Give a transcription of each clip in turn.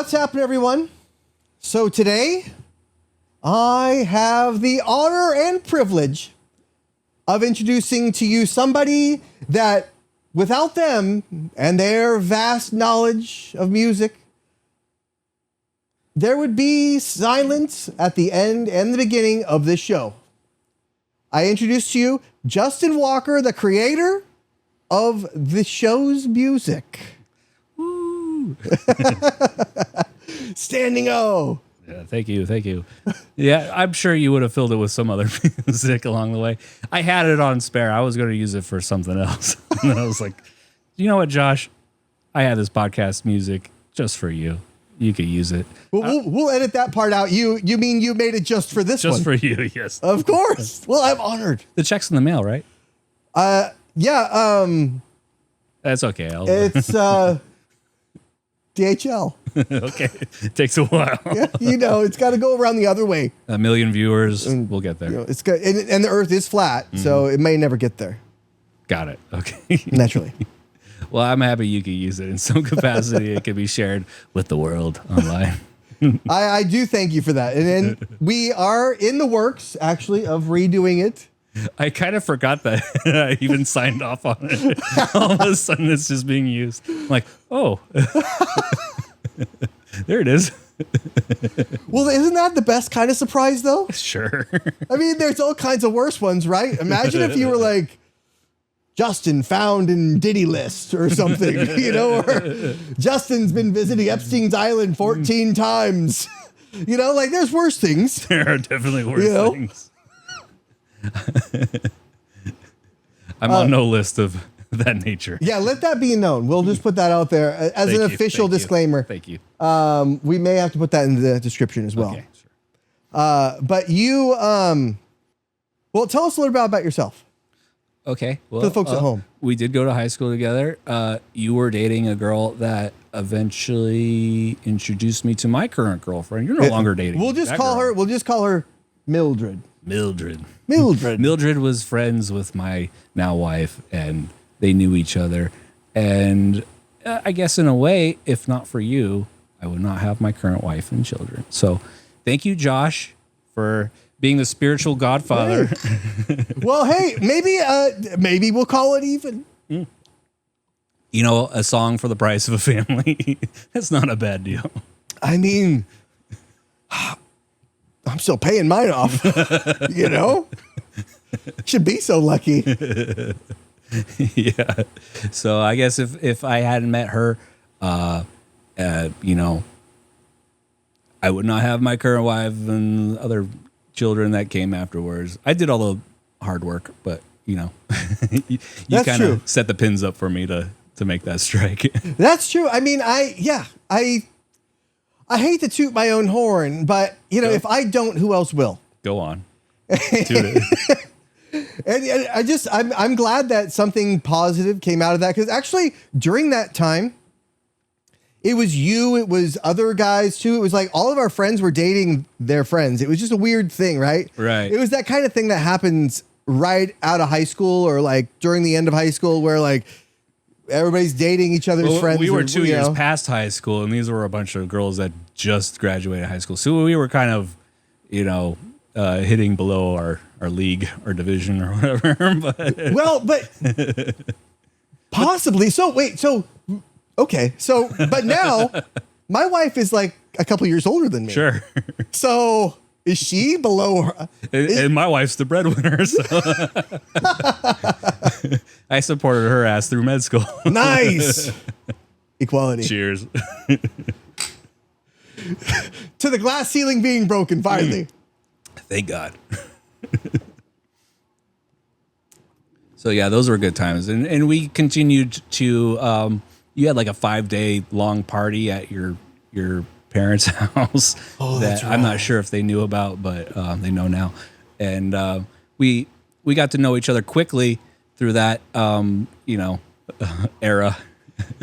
What's happening, everyone? So today, I have the honor and privilege of introducing to you somebody that, without them and their vast knowledge of music, there would be silence at the end and the beginning of this show. I introduce to you Justin Walker, the creator of the show's music. Woo! Standing O. Yeah, thank you. Yeah, I'm sure you would have filled it with some other music along the way. I had it on spare. I was going to use it for something else. And then I was like, you know what, Josh? I had this podcast music just for you. You could use it. We'll edit that part out. You mean you made it just for this one? Just for you, yes. Of course. Well, I'm honored. The check's in the mail, right? Yeah. That's okay. It's DHL. Okay. It takes a while. Yeah, it's got to go around the other way. 1 million viewers. We'll get there. It's good, and the Earth is flat, so it may never get there. Got it. Okay. Naturally. Well, I'm happy you can use it in some capacity. It can be shared with the world online. I do thank you for that. And we are in the works, actually, of redoing it. I kind of forgot that I even signed off on it. All of a sudden, it's just being used. I'm like, oh, there it is. Well, isn't that the best kind of surprise, though? Sure. I mean, there's all kinds of worse ones, right? Imagine if you were like, Justin found in Diddy list or something, or Justin's been visiting Epstein's Island 14 times. Like there's worse things. There are definitely worse things. I'm on no list of that nature. Yeah, let that be known. We'll just put that out there as an official disclaimer. Thank you. We may have to put that in the description as well. Okay, sure. But you, well, tell us a little bit about yourself. Okay. Well, for the folks at home. We did go to high school together. You were dating a girl that eventually introduced me to my current girlfriend. You're no longer dating. We'll just call her Mildred. Mildred was friends with my now wife, and they knew each other. And I guess in a way, if not for you, I would not have my current wife and children. So thank you, Josh, for being the spiritual godfather. Hey. Well, hey, maybe we'll call it even. A song for the price of a family. That's not a bad deal. I mean, I'm still paying mine off. Should be so lucky. Yeah. So I guess if I hadn't met her, I would not have my current wife and other children that came afterwards. I did all the hard work, but you kind of set the pins up for me to make that strike. That's true. I mean, I hate to toot my own horn, but if I don't, who else will? Go on. Toot it. And I'm glad that something positive came out of that, because actually during that time, it was you, it was other guys too. It was like all of our friends were dating their friends. It was just a weird thing, right? Right. It was that kind of thing that happens right out of high school or like during the end of high school where like everybody's dating each other's friends. We were 2 years past high school, and these were a bunch of girls that just graduated high school. So we were kind of, hitting below our league or division or whatever. But possibly. But now my wife is like a couple years older than me. Sure. So is she below her? And my wife's the breadwinner, so I supported her ass through med school. Nice. Equality. Cheers. To the glass ceiling being broken, finally. Thank God. So yeah, those were good times. And we continued to, you had like a 5-day long party at your parents' house that I'm not sure if they knew about, but they know now. And we got to know each other quickly through that, era.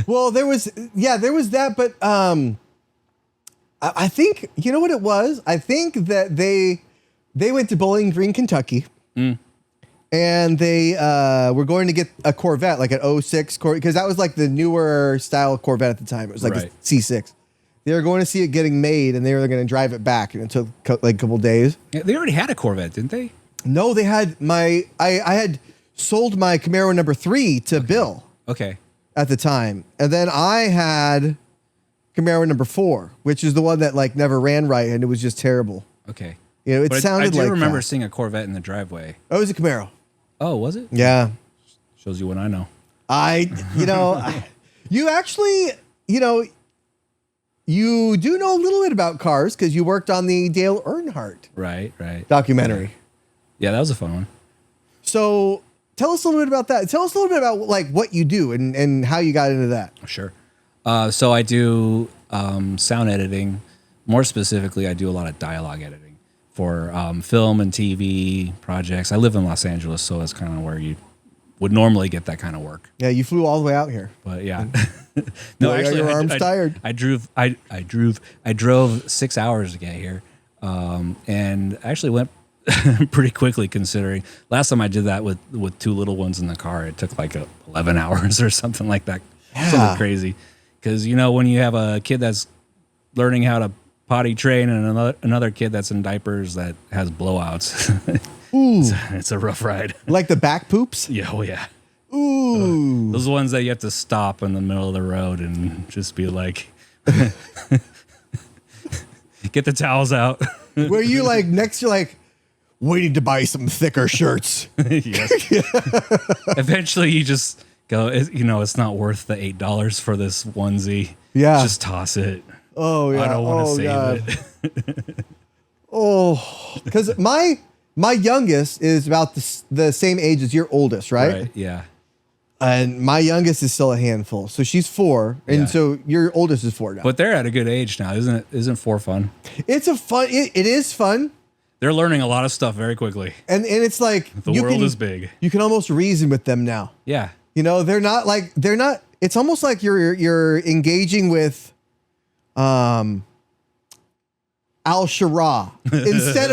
Well, there was that, but I think, you know what it was? I think that they went to Bowling Green, Kentucky. And they were going to get a Corvette, like an 06 Corvette, because that was like the newer style Corvette at the time. It was like a C6. They were going to see it getting made, and they were going to drive it back, and it took like a couple days. Yeah, they already had a Corvette, didn't they? No, they had I had sold my Camaro number 3 to Bill Okay. at the time, and then I had Camaro number 4, which is the one that like never ran right, and it was just terrible. Okay. You know, it But sounded I like do remember that. seeing a Corvette in the driveway. Oh, it was a Camaro. Oh, was it? Yeah. Shows you what I know. You actually, you do know a little bit about cars because you worked on the Dale Earnhardt Right. documentary. Yeah, that was a fun one. So tell us a little bit about that. Tell us a little bit about like what you do and how you got into that. Sure. So I do sound editing. More specifically, I do a lot of dialogue editing for film and TV projects. I live in Los Angeles, so that's kind of where you would normally get that kind of work. Yeah, you flew all the way out here. But yeah, No, actually, your arm's tired. I drove 6 hours to get here, and actually went pretty quickly considering last time I did that with 2 little ones in the car, it took like 11 hours or something like that. Yeah. Something crazy. Because when you have a kid that's learning how to potty train and another kid that's in diapers that has blowouts, it's a rough ride. Like the back poops? Yeah, oh yeah. Ooh. Those ones that you have to stop in the middle of the road and just be like, get the towels out. Were you like next to like, we need to buy some thicker shirts? Yes. Eventually you just go, it's not worth the $8 for this onesie. Yeah. Just toss it. Oh, yeah. I don't want to save God. it. Because my youngest is about the same age as your oldest, right? Yeah. And my youngest is still a handful. So she's 4. And Yeah. so your oldest is 4 now. But they're at a good age now, isn't it? Isn't 4 fun? It's it is fun. They're learning a lot of stuff very quickly. And it's like The world is big. You can almost reason with them now. Yeah. They're not it's almost like you're engaging with Al-Shara instead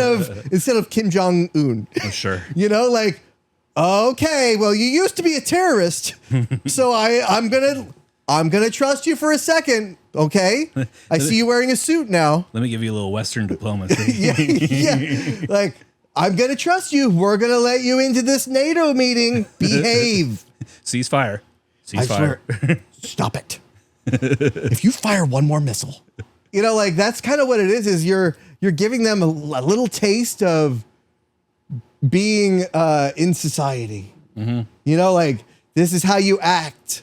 of Kim Jong-un. Oh, sure. Okay, well, you used to be a terrorist, so I'm gonna trust you for a second. Okay, I see you wearing a suit now. Let me give you a little Western diplomacy. yeah. Like, I'm gonna trust you. We're gonna let you into this NATO meeting. Behave. Ceasefire. I swear. Stop it. If you fire one more missile, that's kind of what it is. Is you're giving them a little taste of being in society. Mm-hmm. This is how you act.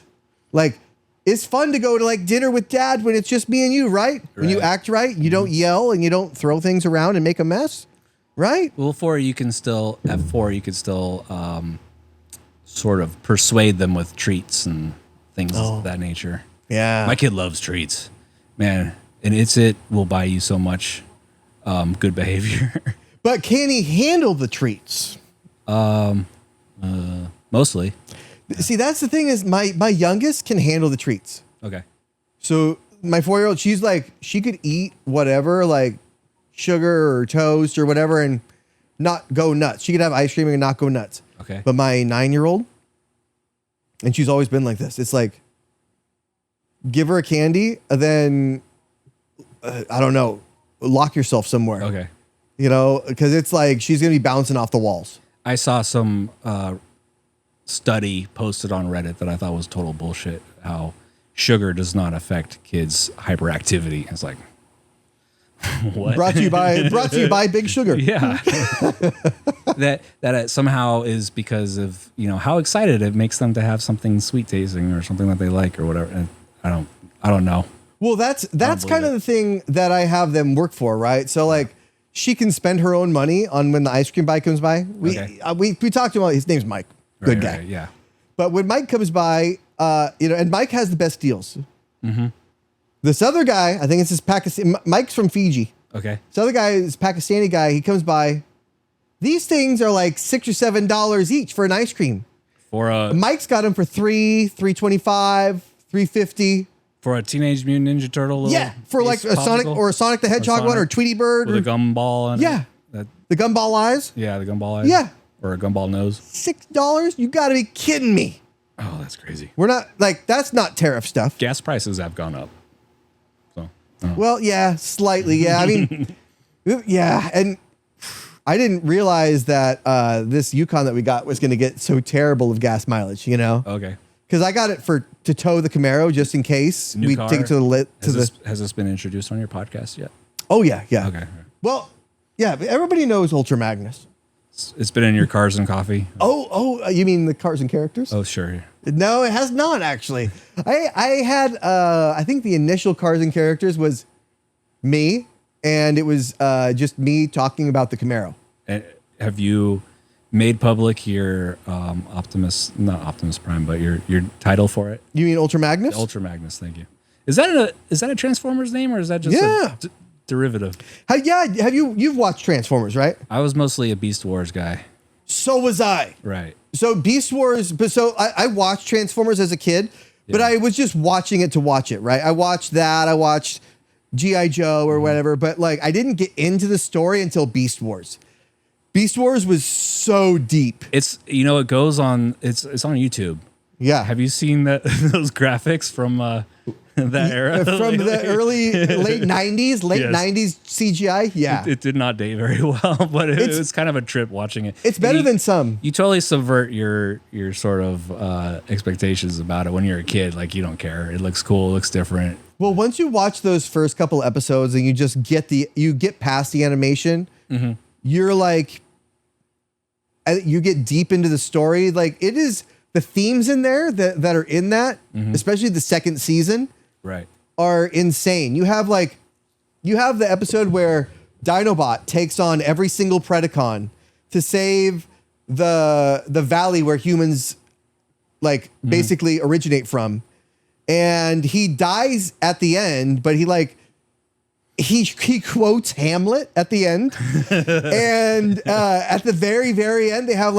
Like, it's fun to go to like dinner with dad when it's just me and you, right? When you act right, you don't yell and you don't throw things around and make a mess, right? Well, you could still sort of persuade them with treats and things of that nature. Yeah. My kid loves treats, man, and it will buy you so much good behavior. But can he handle the treats? Mostly. See, that's the thing is my youngest can handle the treats. Okay. So my 4-year-old, she's like, she could eat whatever, like sugar or toast or whatever, and not go nuts. She could have ice cream and not go nuts. Okay. But my 9-year-old, and she's always been like this. It's like, give her a candy, and then, I don't know, lock yourself somewhere. Okay. Because it's like she's going to be bouncing off the walls. I saw some study posted on Reddit that I thought was total bullshit. How sugar does not affect kids' hyperactivity. It's like, what? Brought to you by Big Sugar. Yeah. that it somehow is because of how excited it makes them to have something sweet tasting or something that they like or whatever. And I don't know. Well, that's kind of the thing that I have them work for, right? So like, she can spend her own money on when the ice cream guy comes by. We talked to him. His name's Mike. Good guy. Right, yeah. But when Mike comes by, and Mike has the best deals. Mm-hmm. This other guy, I think it's this Pakistan. Mike's from Fiji. Okay. This other guy is Pakistani guy. He comes by. These things are like $6 or $7 each for an ice cream. Mike's got them for $3.25, $3.50. For a Teenage Mutant Ninja Turtle. For like a Sonic or a Sonic the Hedgehog one or Tweety Bird with a gumball. The gumball eyes. Yeah, the gumball eyes. Yeah. Or a gumball nose. $6? You got to be kidding me. Oh, that's crazy. We're not like that's not tariff stuff. Gas prices have gone up. So Well, yeah, slightly. Yeah, I mean, yeah, and I didn't realize that this Yukon that we got was going to get so terrible of gas mileage. Okay. Because I got it to tow the Camaro just in case New we car? take it to the lit. Has this been introduced on your podcast yet? Oh yeah. Okay. Well, yeah, but everybody knows Ultra Magnus. It's been in your Cars and Coffee. Oh, you mean the Cars and Characters? Oh, sure. No, it has not actually. I had I think the initial Cars and Characters was me, and it was just me talking about the Camaro. And have you made public your not Optimus Prime, but your title for it? You mean Ultra Magnus? Ultra Magnus, thank you. Is that a Transformers name, or is that just a derivative? Have you've watched Transformers, right? I was mostly a Beast Wars guy. So was I. Right. So Beast Wars, I watched Transformers as a kid, but I was just watching it to watch it, right? I watched that, I watched G.I. Joe or whatever, but like I didn't get into the story until Beast Wars. Beast Wars was so deep. It goes on. It's on YouTube. Yeah. Have you seen those graphics from that era? From the late 90s CGI? Yeah. It did not date very well, but it was kind of a trip watching it. It's better than some. You totally subvert your sort of expectations about it when you're a kid. Like, you don't care. It looks cool. It looks different. Well, once you watch those first couple episodes and you just get past the animation, you're like, you get deep into the story. Like, it is the themes in there that are in that, especially the second season, right, are insane. You have the episode where Dinobot takes on every single Predacon to save the valley where humans basically originate from. And he dies at the end, but he quotes Hamlet at the end. And at the very, very end, they have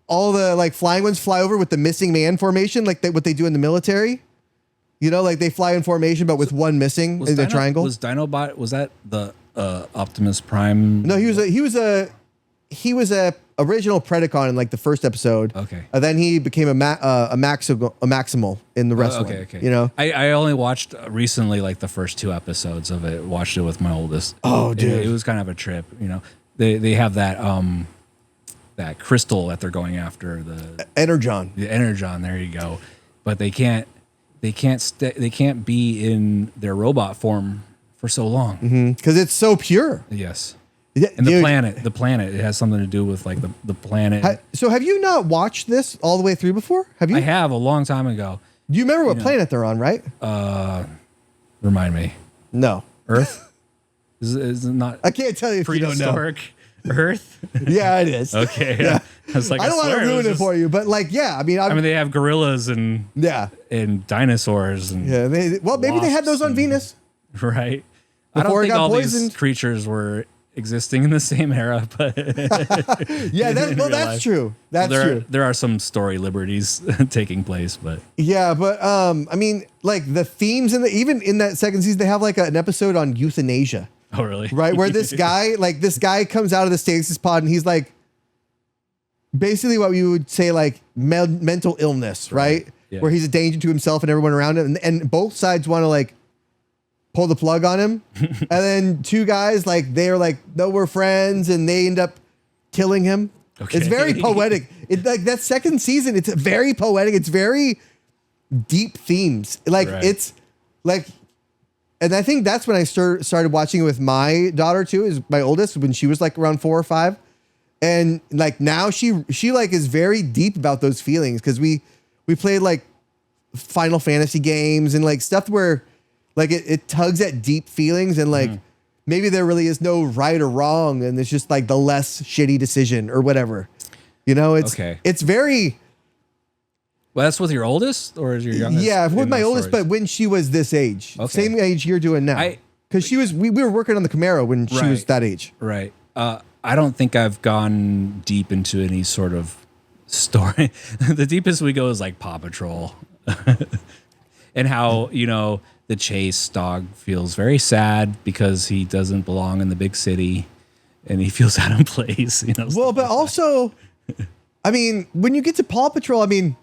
all the flying ones fly over with the missing man formation, what they do in the military. They fly in formation, but with one missing in the triangle. Was Dinobot, was that the Optimus Prime? No, he was a original Predacon in the first episode. Okay. And then he became a Maximal in the rest one. Okay. I only watched recently the first 2 episodes of it. Watched it with my oldest. Oh, dude. It was kind of a trip. They have that crystal that they're going after, the Energon. The Energon. There you go. But they can't be in their robot form for so long because it's so pure. Yes. And the planet, it has something to do with the planet. So have you not watched this all the way through before? Have you? I have, a long time ago. Do you remember what planet they're on, right? Remind me. No. Earth? Is it not? I can't tell you if you don't know. Prehistoric Earth? Yeah, it is. Okay. Yeah. I don't want to ruin it for you, but I mean, they have gorillas and dinosaurs and maybe they had those on Venus, right? Before I don't think all poisoned. These creatures were existing in the same era, but that's true. That's true. There are some story liberties taking place, but I mean, the themes even in that second season, they have an episode on euthanasia. Oh, really? Right, where this guy comes out of the stasis pod and he's basically what we would say mental illness, right? Yeah. Where he's a danger to himself and everyone around him, and both sides want to pull the plug on him. And then 2 guys they're no, we're friends, and they end up killing him. Okay. It's very poetic. That second season, it's very poetic. It's very deep themes. It's and I think that's when I started watching it with my daughter too, is my oldest, when she was around 4 or 5. And now she is very deep about those feelings, because we played Final Fantasy games and stuff where it tugs at deep feelings, and maybe there really is no right or wrong, and it's just the less shitty decision or whatever. It's very. Well, that's with your oldest, or is your youngest? Yeah, with my oldest, but when she was this age, same age you're doing now. Because we were working on the Camaro when she was that age. Right. I don't think I've gone deep into any sort of story. The deepest we go is Paw Patrol, and how the Chase dog feels very sad because he doesn't belong in the big city, and he feels out of place. Well, but also, I mean, when you get to Paw Patrol, I mean,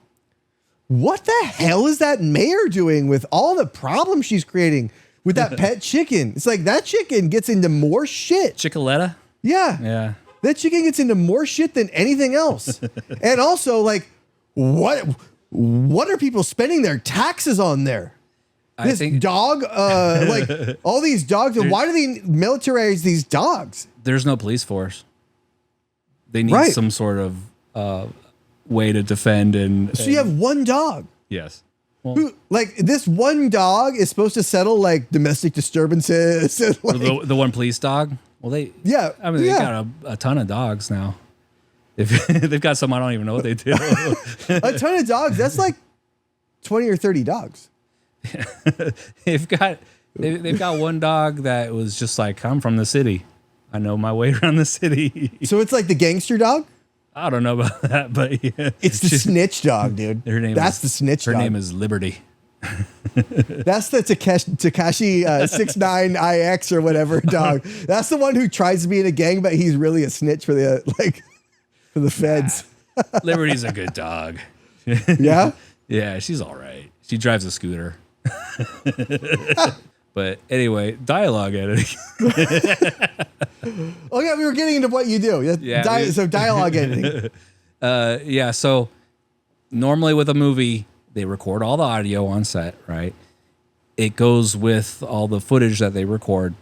what the hell is that mayor doing with all the problems she's creating with that pet chicken. It's like that chicken gets into more shit. Chickaletta? Yeah. Yeah. That chicken gets into more shit than anything else. And also, like, what are people spending their taxes on there? This dog, like all these dogs. Why do they militarize these dogs? There's no police force. They need some sort of way to defend So you have one dog. Yes. Well, like this one dog is supposed to settle like domestic disturbances. And, like, the one police dog. Well, they got a ton of dogs now. If they've got some, I don't even know what they do. A ton of dogs. That's like 20 or 30 dogs. they've got one dog that was just like, I'm from the city. I know my way around the city. So it's like the gangster dog? I don't know about that, but yeah. It's the snitch dog, dude. That's the snitch dog. Her name is Liberty. That's the Takashi 69IX or whatever dog. That's the one who tries to be in a gang, but he's really a snitch for the feds. Liberty's a good dog. Yeah? Yeah, she's all right. She drives a scooter. But anyway, dialogue editing. Oh yeah, we were getting into what you do. Yeah, so dialogue editing. So normally with a movie, they record all the audio on set, right? It goes with all the footage that they record,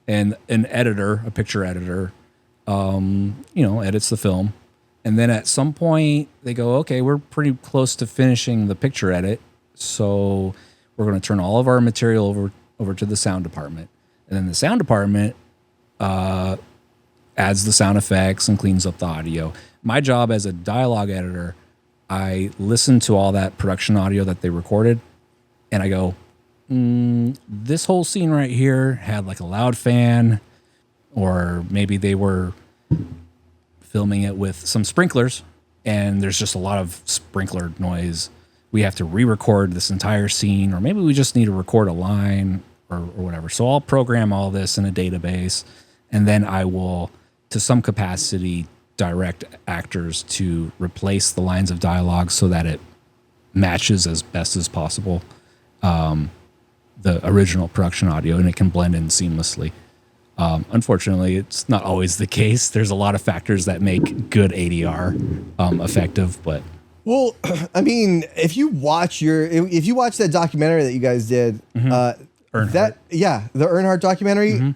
and an editor, a picture editor, edits the film. And then at some point they go, okay, we're pretty close to finishing the picture edit. So we're going to turn all of our material over to the sound department. And then the sound department adds the sound effects and cleans up the audio. My job as a dialogue editor, I listen to all that production audio that they recorded, and I go, this whole scene right here had like a loud fan, or maybe they were filming it with some sprinklers, and there's just a lot of sprinkler noise. We have to re-record this entire scene, or maybe we just need to record a line or whatever. So I'll program all this in a database, and then I will, to some capacity, direct actors to replace the lines of dialogue so that it matches as best as possible the original production audio, and it can blend in seamlessly. Unfortunately, it's not always the case. There's a lot of factors that make good ADR effective, but... Well, I mean, if you watch that documentary that you guys did, the Earnhardt Documentary,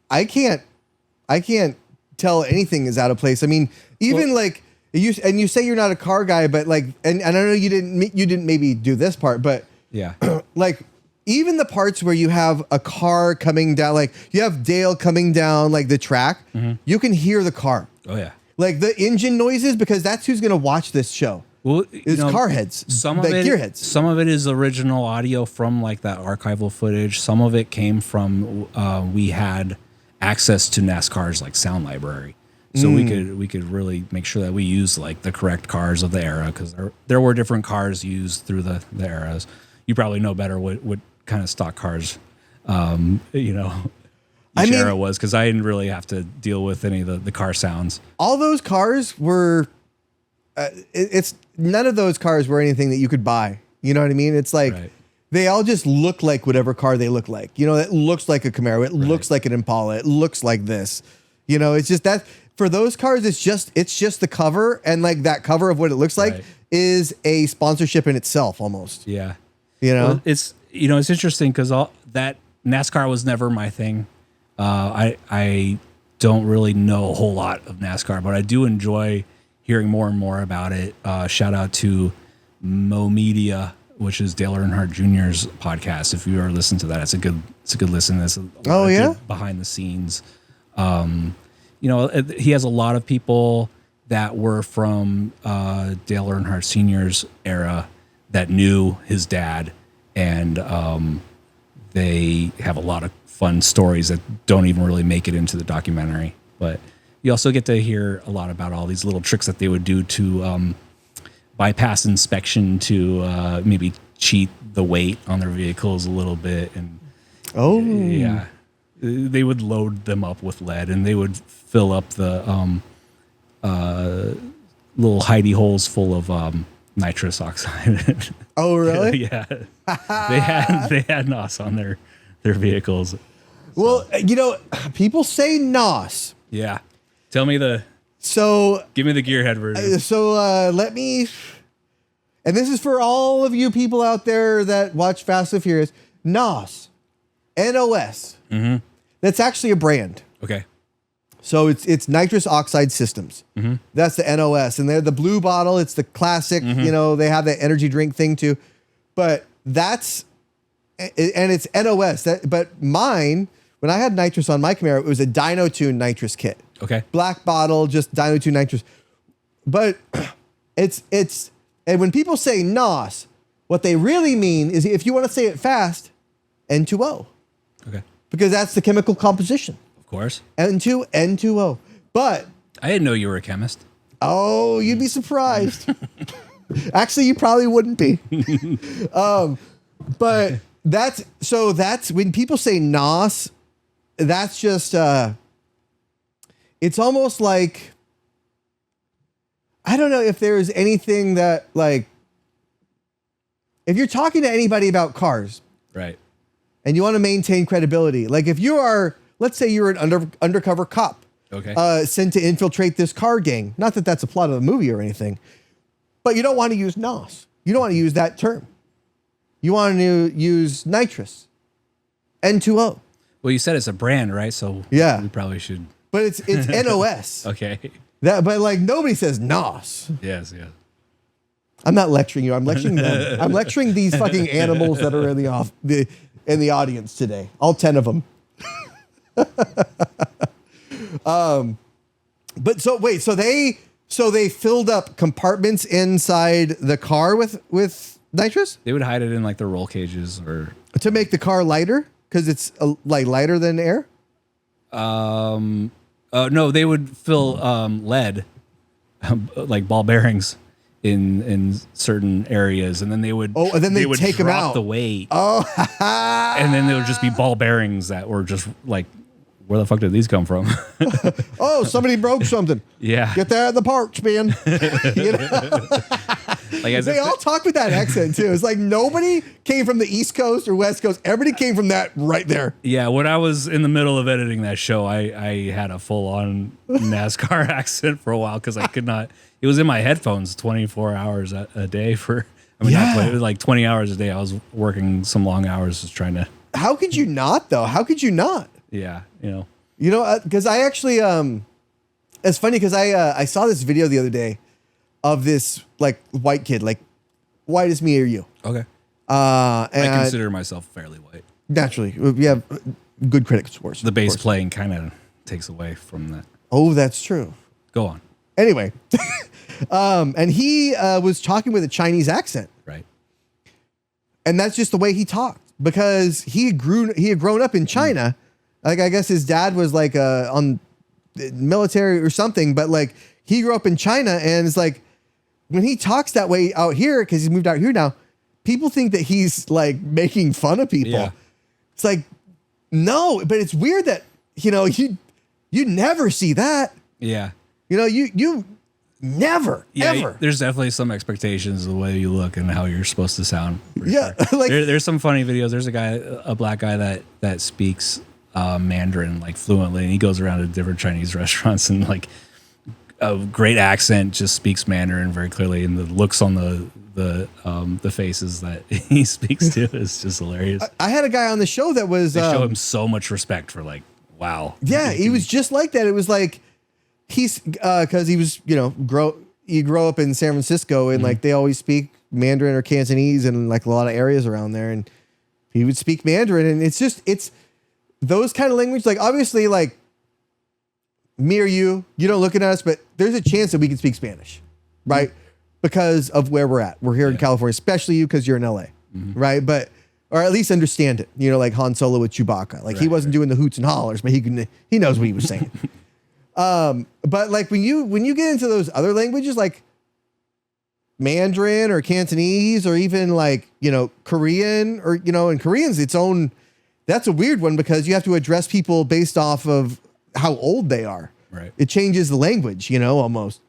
I can't tell anything is out of place. I mean, even like you say you're not a car guy, but like, and I know you didn't maybe do this part, but yeah, like even the parts where you have a car coming down, like you have Dale coming down like the track, you can hear the car. Oh yeah, like the engine noises, because that's who's gonna watch this show. Well, it's car heads, gearheads. Some of it is original audio from like that archival footage. Some of it came from we had access to NASCAR's like sound library, so we could really make sure that we use like the correct cars of the era, because there were different cars used through the eras. You probably know better what kind of stock cars, each era was, because I didn't really have to deal with any of the car sounds. All those cars were. It's none of those cars were anything that you could buy. You know what I mean? It's like they all just look like whatever car they look like. You know, it looks like a Camaro. It looks like an Impala. It looks like this. You know, it's just that for those cars, it's just the cover, and like that cover of what it looks like is a sponsorship in itself almost. Yeah. You know, well, it's interesting because all that NASCAR was never my thing. I don't really know a whole lot of NASCAR, but I do enjoy hearing more and more about it. Shout out to Mo Media, which is Dale Earnhardt Jr.'s podcast. If you ever listen to that, it's a good listen. There's a lot of good behind the scenes. He has a lot of people that were from Dale Earnhardt Sr.'s era that knew his dad, and they have a lot of fun stories that don't even really make it into the documentary. But you also get to hear a lot about all these little tricks that they would do to bypass inspection, to maybe cheat the weight on their vehicles a little bit. And they would load them up with lead, and they would fill up the little hidey holes full of nitrous oxide. Oh, really? Yeah. They had NOS on their vehicles. Well, people say NOS. Yeah. Tell me So give me the gearhead version. let me, and this is for all of you people out there that watch Fast and Furious. NOS, NOS. Mm-hmm. That's actually a brand. Okay. So it's nitrous oxide systems. Mm-hmm. That's the NOS, and they're the blue bottle. It's the classic. Mm-hmm. They have that energy drink thing too, but and it's NOS. But mine, when I had nitrous on my Camaro, it was a Dyno Tune nitrous kit. Okay. Black bottle, just Dyno Tune nitrous. But it's and when people say NOS, what they really mean is, if you want to say it fast, N2O. Okay. Because that's the chemical composition. Of course. N2O. But I didn't know you were a chemist. oh, you'd be surprised. Actually, you probably wouldn't be. But that's when people say NOS, that's just it's almost like, I don't know if there's anything that, like, if you're talking to anybody about cars, right, and you want to maintain credibility, like if you are, let's say you're an undercover cop, okay, sent to infiltrate this car gang, not that that's a plot of the movie or anything, but you don't want to use NOS. You don't want to use that term. You want to use nitrous, N2O. Well, you said it's a brand, right? So yeah, we probably should. But it's NOS. Okay. But like nobody says NOS. Yes, yes. I'm not lecturing you. I'm lecturing them. I'm lecturing these fucking animals that are in the audience today. All 10 of them. But so they filled up compartments inside the car with nitrous? They would hide it in like the roll cages or to make the car lighter, because it's like lighter than air. No, they would fill lead, like ball bearings, in certain areas, and then they would they would take them out the weight. And then there would just be ball bearings that were just like, where the fuck did these come from? Oh, somebody broke something. Yeah, get that at the parts, man. Like they all talk with that accent too. It's like nobody came from the East Coast or West Coast. Everybody came from that right there. Yeah, when I was in the middle of editing that show, I had a full-on NASCAR accent for a while because I could not. It was in my headphones 24 hours a day for. I mean, it was like 20 hours a day. I was working some long hours just trying to. How could you not though? How could you not? Yeah, because I actually it's funny because I saw this video the other day of this like white kid, like white as me or you. Okay. And I consider myself fairly white. Naturally, we have good critic scores. The bass playing kind of takes away from that. Oh, that's true. Go on. Anyway, and he was talking with a Chinese accent, right? And that's just the way he talked because he had grown up in China. Like I guess his dad was like on military or something, but like he grew up in China, and it's like when he talks that way out here, because he's moved out here now, people think that he's like making fun of people. Yeah. It's like, no, but it's weird that, you never see that. Yeah. You never, ever. There's definitely some expectations of the way you look and how you're supposed to sound. Yeah. Sure. Like there's some funny videos. There's a black guy that speaks Mandarin like fluently, and he goes around to different Chinese restaurants and like a great accent, just speaks Mandarin very clearly, and the looks on the faces that he speaks to is just hilarious. I had a guy on the show that was they show him so much respect for like, wow. Yeah, he was just like that. It was like he's because he was you grow up in San Francisco, and like they always speak Mandarin or Cantonese in like a lot of areas around there, and he would speak Mandarin, and it's those kind of language. Like obviously, like me or you don't look at us, but there's a chance that we can speak Spanish, right? Because of where we're at. We're here in California, especially you because you're in LA, right? But or at least understand it. Like Han Solo with Chewbacca. Like he wasn't doing the hoots and hollers, but he knows what he was saying. But like when you get into those other languages, like Mandarin or Cantonese or even like Korean or and Korean's its own. That's a weird one because you have to address people based off of how old they are. Right. It changes the language, almost.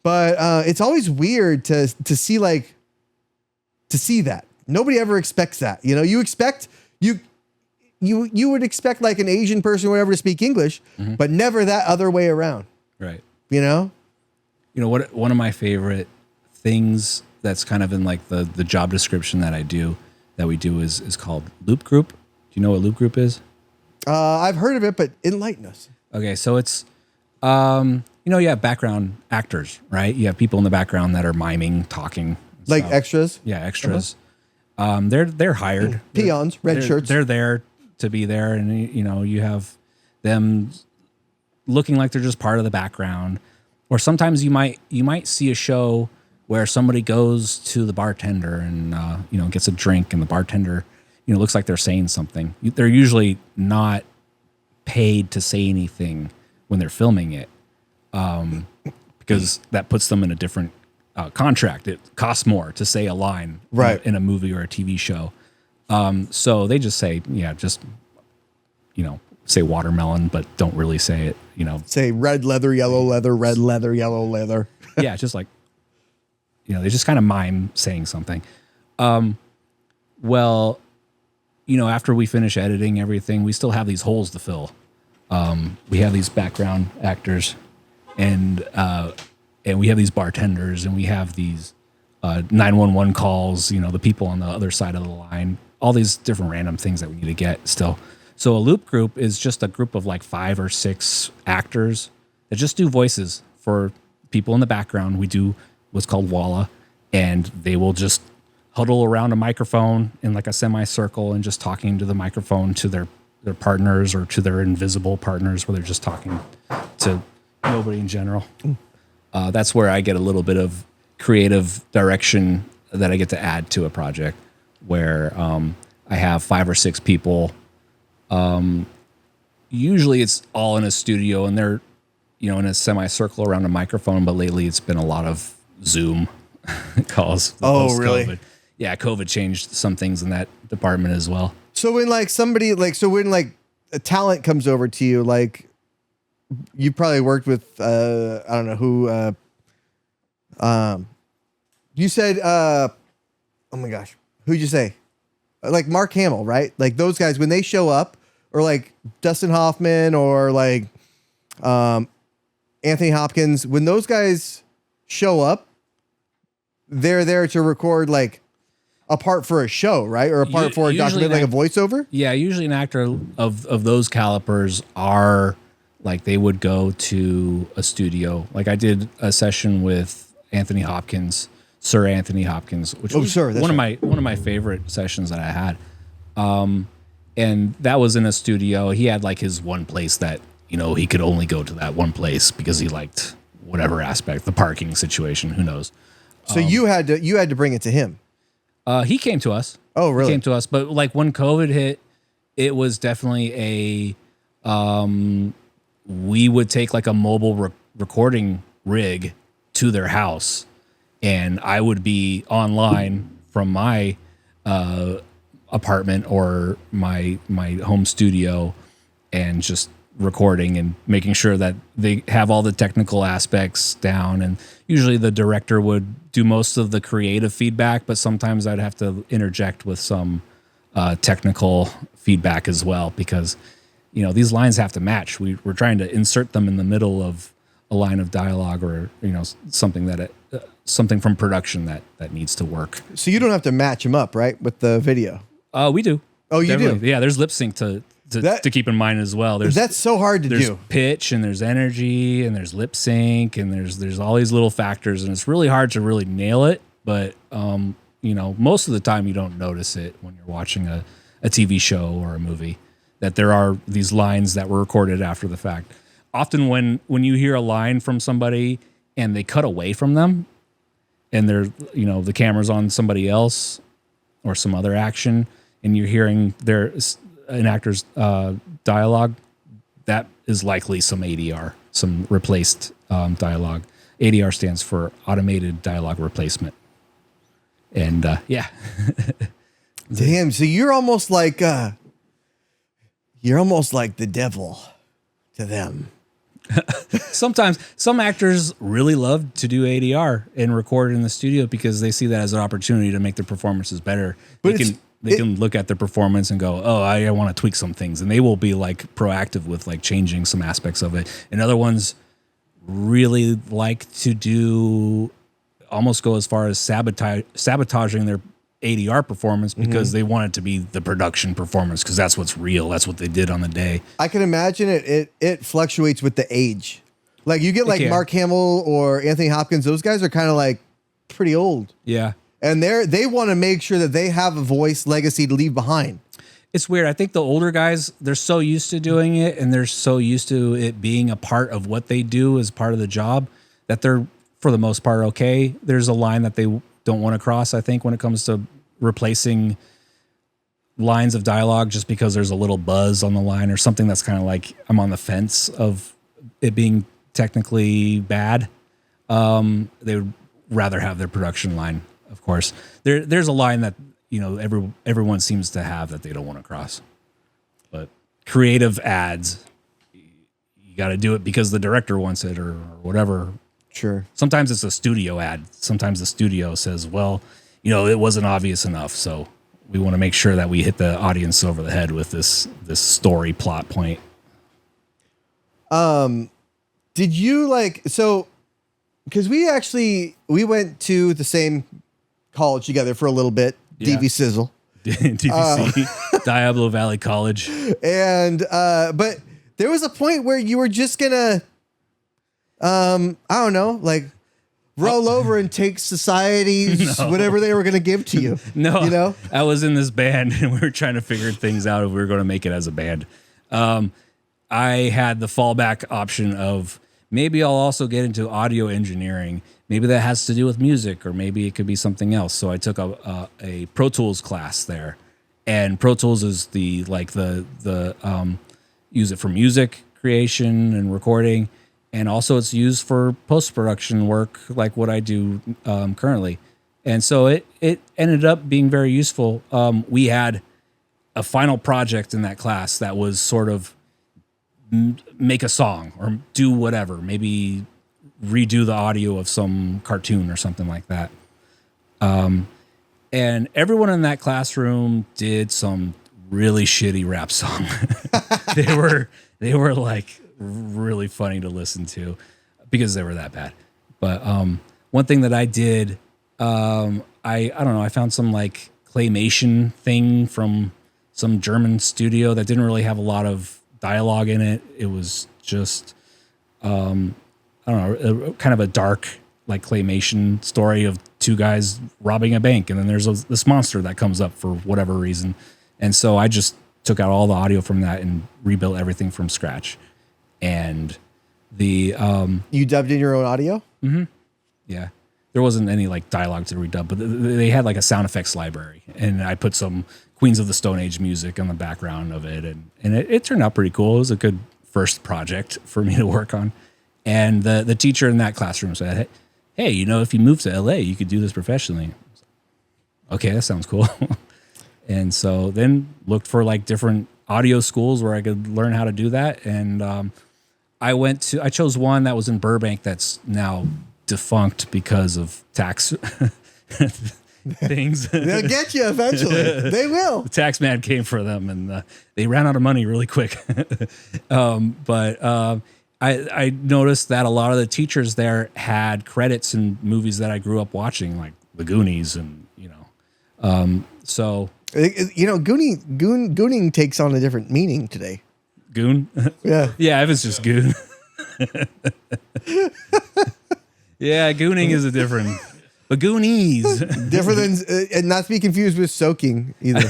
But it's always weird to see that. Nobody ever expects that. You expect you would expect like an Asian person or whatever to speak English, but never that other way around. Right. You know? You know what? One of my favorite things that's kind of in like the job description that we do is called loop group. Do you know what loop group is? I've heard of it, but enlighten us. Okay, so it's you have background actors, right? You have people in the background that are miming, talking, like stuff. extras. Yeah, extras. They're hired. Peons, red shirts. They're there to be there, and you have them looking like they're just part of the background. Or sometimes you might see a show where somebody goes to the bartender and gets a drink, and the bartender looks like they're saying something. They're usually not paid to say anything when they're filming it, because that puts them in a different contract. It costs more to say a line in a movie or a TV show. So they just say, say watermelon, but don't really say it, Say red leather, yellow leather, red leather, yellow leather. Yeah, just like, they just kind of mime saying something. Well, after we finish editing everything, we still have these holes to fill. We have these background actors, and we have these bartenders, and we have these 911 calls, the people on the other side of the line, all these different random things that we need to get still. So a loop group is just a group of like 5 or 6 actors that just do voices for people in the background. We do what's called walla, and they will just huddle around a microphone in like a semicircle and just talking to the microphone to their partners or to their invisible partners, where they're just talking to nobody in general. That's where I get a little bit of creative direction that I get to add to a project, where I have 5 or 6 people. Usually it's all in a studio, and they're in a semicircle around a microphone, but lately it's been a lot of Zoom calls. Oh, really? COVID. Yeah, COVID changed some things in that department as well. So when when a talent comes over to you, like you probably worked with I don't know who you said oh my gosh, who'd you say? Like Mark Hamill, right? Like those guys when they show up, or like Dustin Hoffman, or like Anthony Hopkins, when those guys show up, they're there to record like a part for a show, right? Or a part for a documentary, like a voiceover? Yeah, usually an actor of those calibers are like, they would go to a studio. Like I did a session with Anthony Hopkins, Sir Anthony Hopkins, which was one of my favorite sessions that I had. And that was in a studio. He had like his one place that, he could only go to that one place because he liked whatever aspect, the parking situation, who knows. So you had to bring it to him. He came to us. Oh, really? He came to us. But like when COVID hit, it was definitely we would take like a mobile recording rig to their house, and I would be online from my apartment or my home studio, and just recording and making sure that they have all the technical aspects down. And usually the director would do most of the creative feedback, but sometimes I'd have to interject with some technical feedback as well, because these lines have to match. We're trying to insert them in the middle of a line of dialogue, or something from production that needs to work. So you don't have to match them up, right, with the video? We do. Oh, you do? Yeah, there's lip sync to keep in mind as well. That's so hard to do. There's pitch, and there's energy, and there's lip sync, and there's all these little factors, and it's really hard to really nail it. But most of the time you don't notice it when you're watching a TV show or a movie, that there are these lines that were recorded after the fact. Often when you hear a line from somebody and they cut away from them, and they're the camera's on somebody else or some other action, and you're hearing an actor's dialogue, that is likely some ADR, some replaced dialogue. ADR stands for automated dialogue replacement. And yeah. Damn, so you're almost like the devil to them. Sometimes some actors really love to do ADR and record in the studio because they see that as an opportunity to make their performances better. But They can look at their performance and go, oh, I want to tweak some things. And they will be like proactive with like changing some aspects of it. And other ones really like to do almost go as far as sabotaging their ADR performance because they want it to be the production performance because that's what's real. That's what they did on the day. I can imagine it fluctuates with the age. Like you get like Mark Hamill or Anthony Hopkins, those guys are kind of like pretty old. Yeah. And they want to make sure that they have a voice legacy to leave behind. It's weird. I think the older guys, they're so used to doing it and they're so used to it being a part of what they do as part of the job that they're, for the most part, okay. There's a line that they don't want to cross, I think, when it comes to replacing lines of dialogue just because there's a little buzz on the line or something that's kind of like I'm on the fence of it being technically bad. They would rather have their production line, of course. There's a line that, you know, everyone seems to have that they don't want to cross. But creative ads, you got to do it because the director wants it or whatever. Sure. Sometimes it's a studio ad. Sometimes the studio says, well, you know, it wasn't obvious enough. So we want to make sure that we hit the audience over the head with this story plot point. Did you like, so, because we went to the same college together for a little bit, Yeah. DV Sizzle. DVC, Diablo Valley College. And, but there was a point where you were just gonna, I don't know, like roll over and take society's whatever they were going to give to you. No, you know, I was in this band and we were trying to figure things out if we were going to make it as a band. I had the fallback option of maybe I'll also get into audio engineering. Maybe that has to do with music, or maybe it could be something else. So I took a Pro Tools class there, and Pro Tools is the use it for music creation and recording. And also it's used for post-production work like what I do currently. And so it ended up being very useful. We had a final project in that class that was sort of make a song or do whatever, maybe redo the audio of some cartoon or something like that. And everyone in that classroom did some really shitty rap song. They were like really funny to listen to because they were that bad. But one thing that I did, I don't know, I found some like claymation thing from some German studio that didn't really have a lot of dialogue in it. It was just I don't know, kind of a dark like claymation story of two guys robbing a bank, and then there's this monster that comes up for whatever reason. And so I just took out all the audio from that and rebuilt everything from scratch. And the you dubbed in your own audio? Mm-hmm. Yeah. There wasn't any like dialogue to redub, but they had like a sound effects library, and I put some Queens of the Stone Age music on the background of it, and it turned out pretty cool. It was a good first project for me to work on. And the teacher in that classroom said, hey, you know, if you move to LA, you could do this professionally. Okay, that sounds cool. And so then looked for like different audio schools where I could learn how to do that. And I chose one that was in Burbank that's now defunct because of tax things. They'll get you eventually. They will. The tax man came for them, and they ran out of money really quick. I noticed that a lot of the teachers there had credits in movies that I grew up watching, like The Goonies, and so you know, gooning takes on a different meaning today. Goon, yeah, if it's just goon. Yeah, gooning is a different, but Goonies different than and not to be confused with soaking either.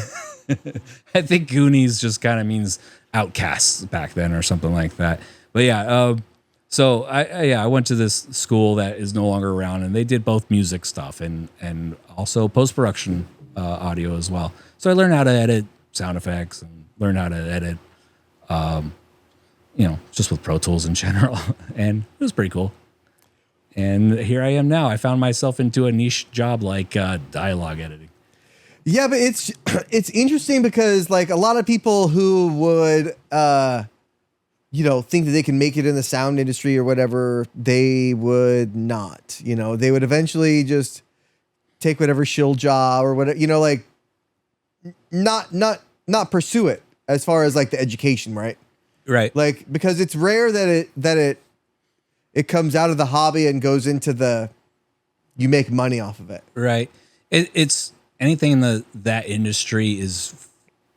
I think Goonies just kind of means outcasts back then or something like that. But yeah, so I went to this school that is no longer around, and they did both music stuff and also post-production audio as well. So I learned how to edit sound effects and learned how to edit, just with Pro Tools in general, and it was pretty cool. And here I am now. I found myself into a niche job like dialogue editing. Yeah, but it's interesting because like a lot of people who would think that they can make it in the sound industry or whatever, they would not. They would eventually just take whatever shill job or whatever, like not pursue it as far as like the education, right? Right. Like, because it's rare that it comes out of the hobby and goes into you make money off of it. Right. It's anything in that industry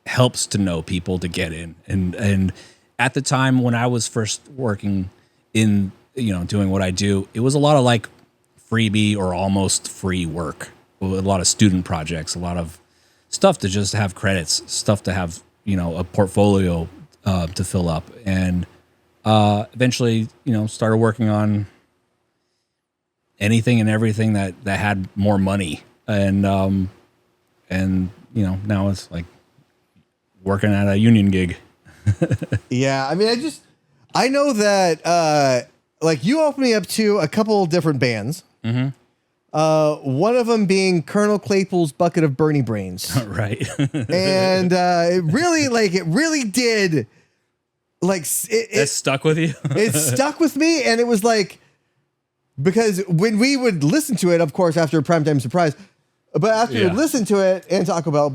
helps to know people to get in. And at the time when I was first working in, doing what I do, it was a lot of like freebie or almost free work, a lot of student projects, a lot of stuff to just have credits, stuff to have, a portfolio to fill up. And eventually, started working on anything and everything that had more money. And now it's like working at a union gig. Yeah. I mean, I know that, like you opened me up to a couple different bands. Mm-hmm. One of them being Colonel Claypool's Bucket of Bernie Brains. Right. And it really did. Like it stuck with you. It stuck with me, and it was like, because when we would listen to it, of course, after Primetime Surprise, but after we would listen to it and Taco Bell,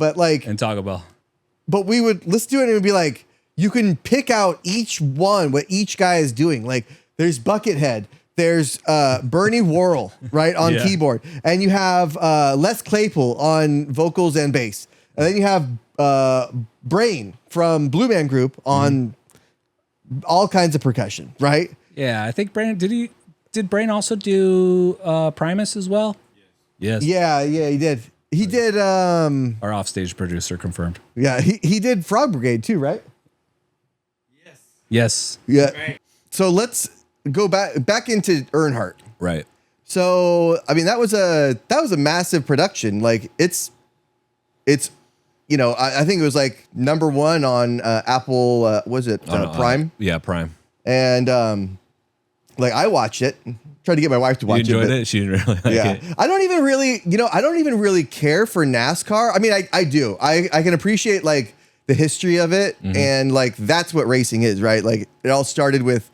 but we would listen to it and it would be like, you can pick out each one, what each guy is doing. Like there's Buckethead, there's Bernie Worrell, right, on keyboard, and you have Les Claypool on vocals and bass, and then you have Brain from Blue Man Group on all kinds of percussion, right? Yeah, I think Brain did Brain also do Primus as well? Yes. Yeah, he did. He did our offstage producer confirmed. Yeah, he did Frog Brigade too, right? Yes. Yeah. Right. So let's go back into Earnhardt. Right. So I mean that was a massive production. Like it's I think it was like number one on Apple. Was it Prime? Yeah, Prime. And like I watched it. Tried to get my wife to watch it. You enjoyed it? She didn't really like it. I don't even really care for NASCAR. I mean, I do. I can appreciate like the history of it, and like that's what racing is, right? Like it all started with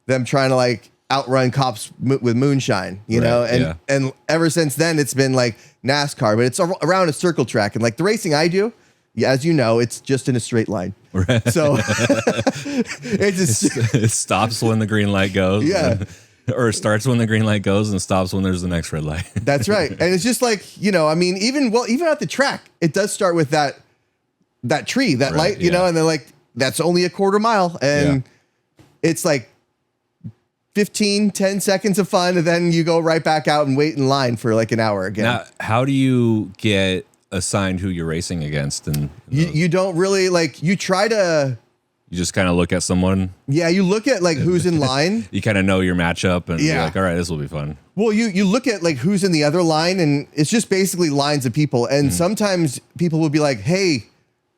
them trying to like outrun cops with moonshine, you know, and ever since then it's been like NASCAR, but it's around a circle track, and like the racing I do, as you know, it's just in a straight line. Right. So it stops when the green light goes. Yeah. Or it starts when the green light goes and stops when there's the next red light. That's right. And it's just like, I mean, even at the track, it does start with that tree, that light, you know, and they're like, that's only a quarter mile. And it's like 10 seconds of fun. And then you go right back out and wait in line for like an hour again. Now, how do you get assigned who you're racing against? And you don't really like, you try to... You just kind of look at someone. Yeah, you look at like who's in line. You kind of know your matchup, and you're like, all right, this will be fun. Well, you look at like who's in the other line, and it's just basically lines of people. And sometimes people will be like, hey,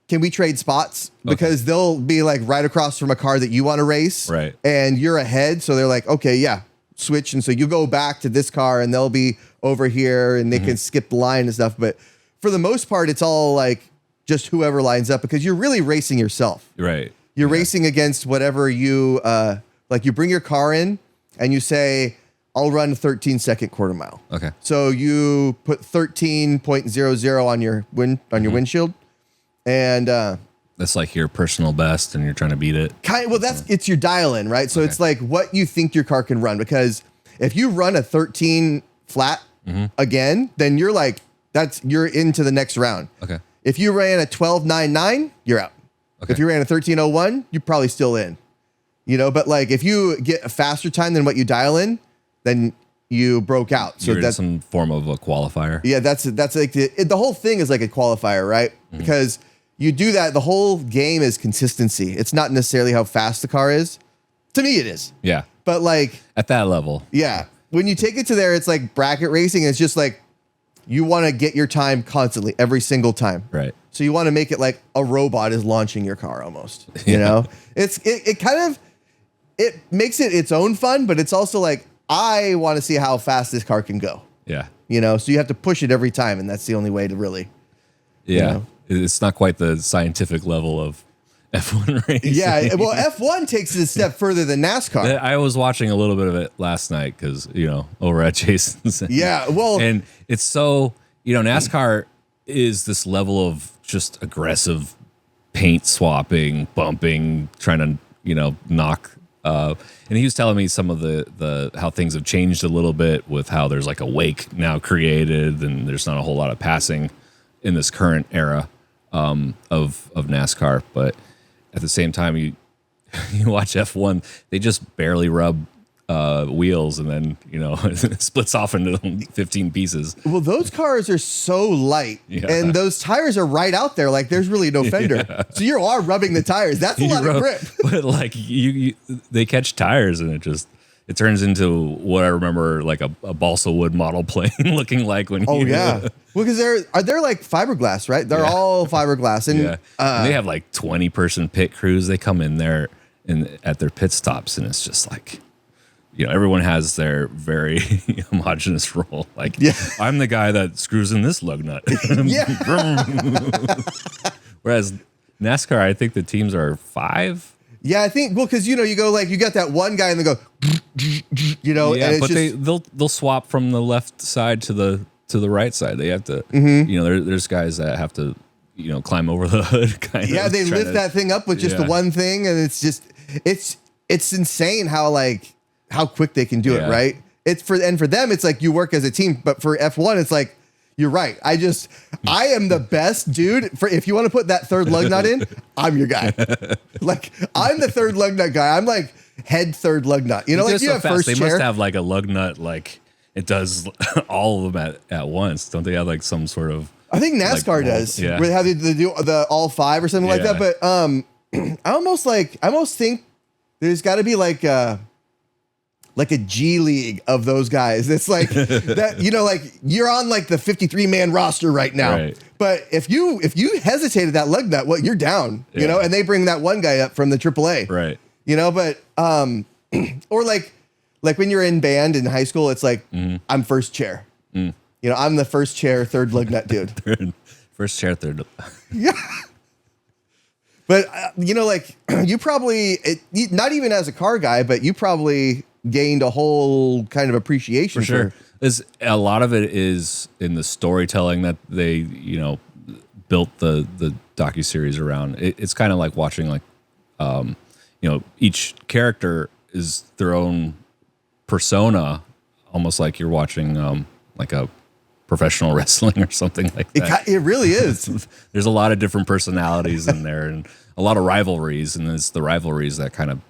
can we trade spots? Because they'll be like right across from a car that you want to race. Right. And you're ahead. So they're like, okay, yeah, switch. And so you go back to this car and they'll be over here and they can skip the line and stuff. But for the most part, it's all like just whoever lines up, because you're really racing yourself. Right. You're racing against whatever you, like you bring your car in and you say, I'll run a 13-second quarter mile. Okay. So you put 13.00 on your your windshield. And that's like your personal best and you're trying to beat it. It's your dial in, right? So it's like what you think your car can run, because if you run a 13 flat again, then you're like, you're into the next round. Okay. If you ran a 12.99, you're out. Okay. If you ran a 13.01, you're probably still in, but like if you get a faster time than what you dial in, then you broke out. So that's some form of a qualifier. Yeah. That's like the whole thing is like a qualifier, right? Because you do that. The whole game is consistency. It's not necessarily how fast the car is. To me, it is. Yeah. But like at that level. Yeah. When you take it to there, it's like bracket racing. It's just like, you want to get your time constantly, every single time. Right. So you want to make it like a robot is launching your car almost, you know? It makes it its own fun, but it's also like, I want to see how fast this car can go. Yeah. So you have to push it every time, and that's the only way to really. Yeah. It's not quite the scientific level of F1 racing. Yeah, well, F1 takes it a step further than NASCAR. I was watching a little bit of it last night because, over at Jason's. Yeah, well. And it's so, NASCAR is this level of just aggressive paint swapping, bumping, trying to, knock. And he was telling me some of the how things have changed a little bit with how there's like a wake now created and there's not a whole lot of passing in this current era of NASCAR. But at the same time, you watch F1, they just barely rub wheels and then, it splits off into 15 pieces. Well, those cars are so light and those tires are right out there. Like there's really no fender. Yeah. So you are rubbing the tires. That's a lot of grip. But like they catch tires and it turns into what I remember like a balsa wood model plane looking like when well, because they're like fiberglass, right? They're all fiberglass. And and they have like 20-person pit crews. They come in there at their pit stops and it's just like, everyone has their very homogenous role. Like, I'm the guy that screws in this lug nut. Whereas NASCAR, I think the teams are 5. Yeah, I think, because, you go like, you got that one guy and they go, Yeah, and but they'll swap from the left side to the right side. They have to, there's guys that have to, climb over the hood. Kind of. They lift that thing up with just the one thing. And it's just, it's insane how quick they can do it, right? For them, it's like you work as a team, but for F1, it's like, you're right. I am the best dude. If you want to put that third lug nut in, I'm your guy. Like, I'm the third lug nut guy. I'm like head third lug nut. Like you have first chair. They must have like a lug nut, like it does all of them at once. Don't they have like some sort of? I think NASCAR does. Yeah. Where they do the all 5 or something like that. But I almost think there's got to be like a G League of those guys. It's like that, like you're on like the 53-man roster right now. Right. But if you hesitated that lug nut, you're down, and they bring that one guy up from the AAA. Right. But or like when you're in band in high school, it's like I'm first chair. I'm the first chair, third lug nut dude. First chair, third. Yeah. But like you probably not even as a car guy, but you probably gained a whole kind of appreciation for sure. A lot of it is in the storytelling that they built the docuseries around. It's kind of like watching like each character is their own persona, almost like you're watching like a professional wrestling or something like that. It really is. There's a lot of different personalities in there and a lot of rivalries, and it's the rivalries that kind of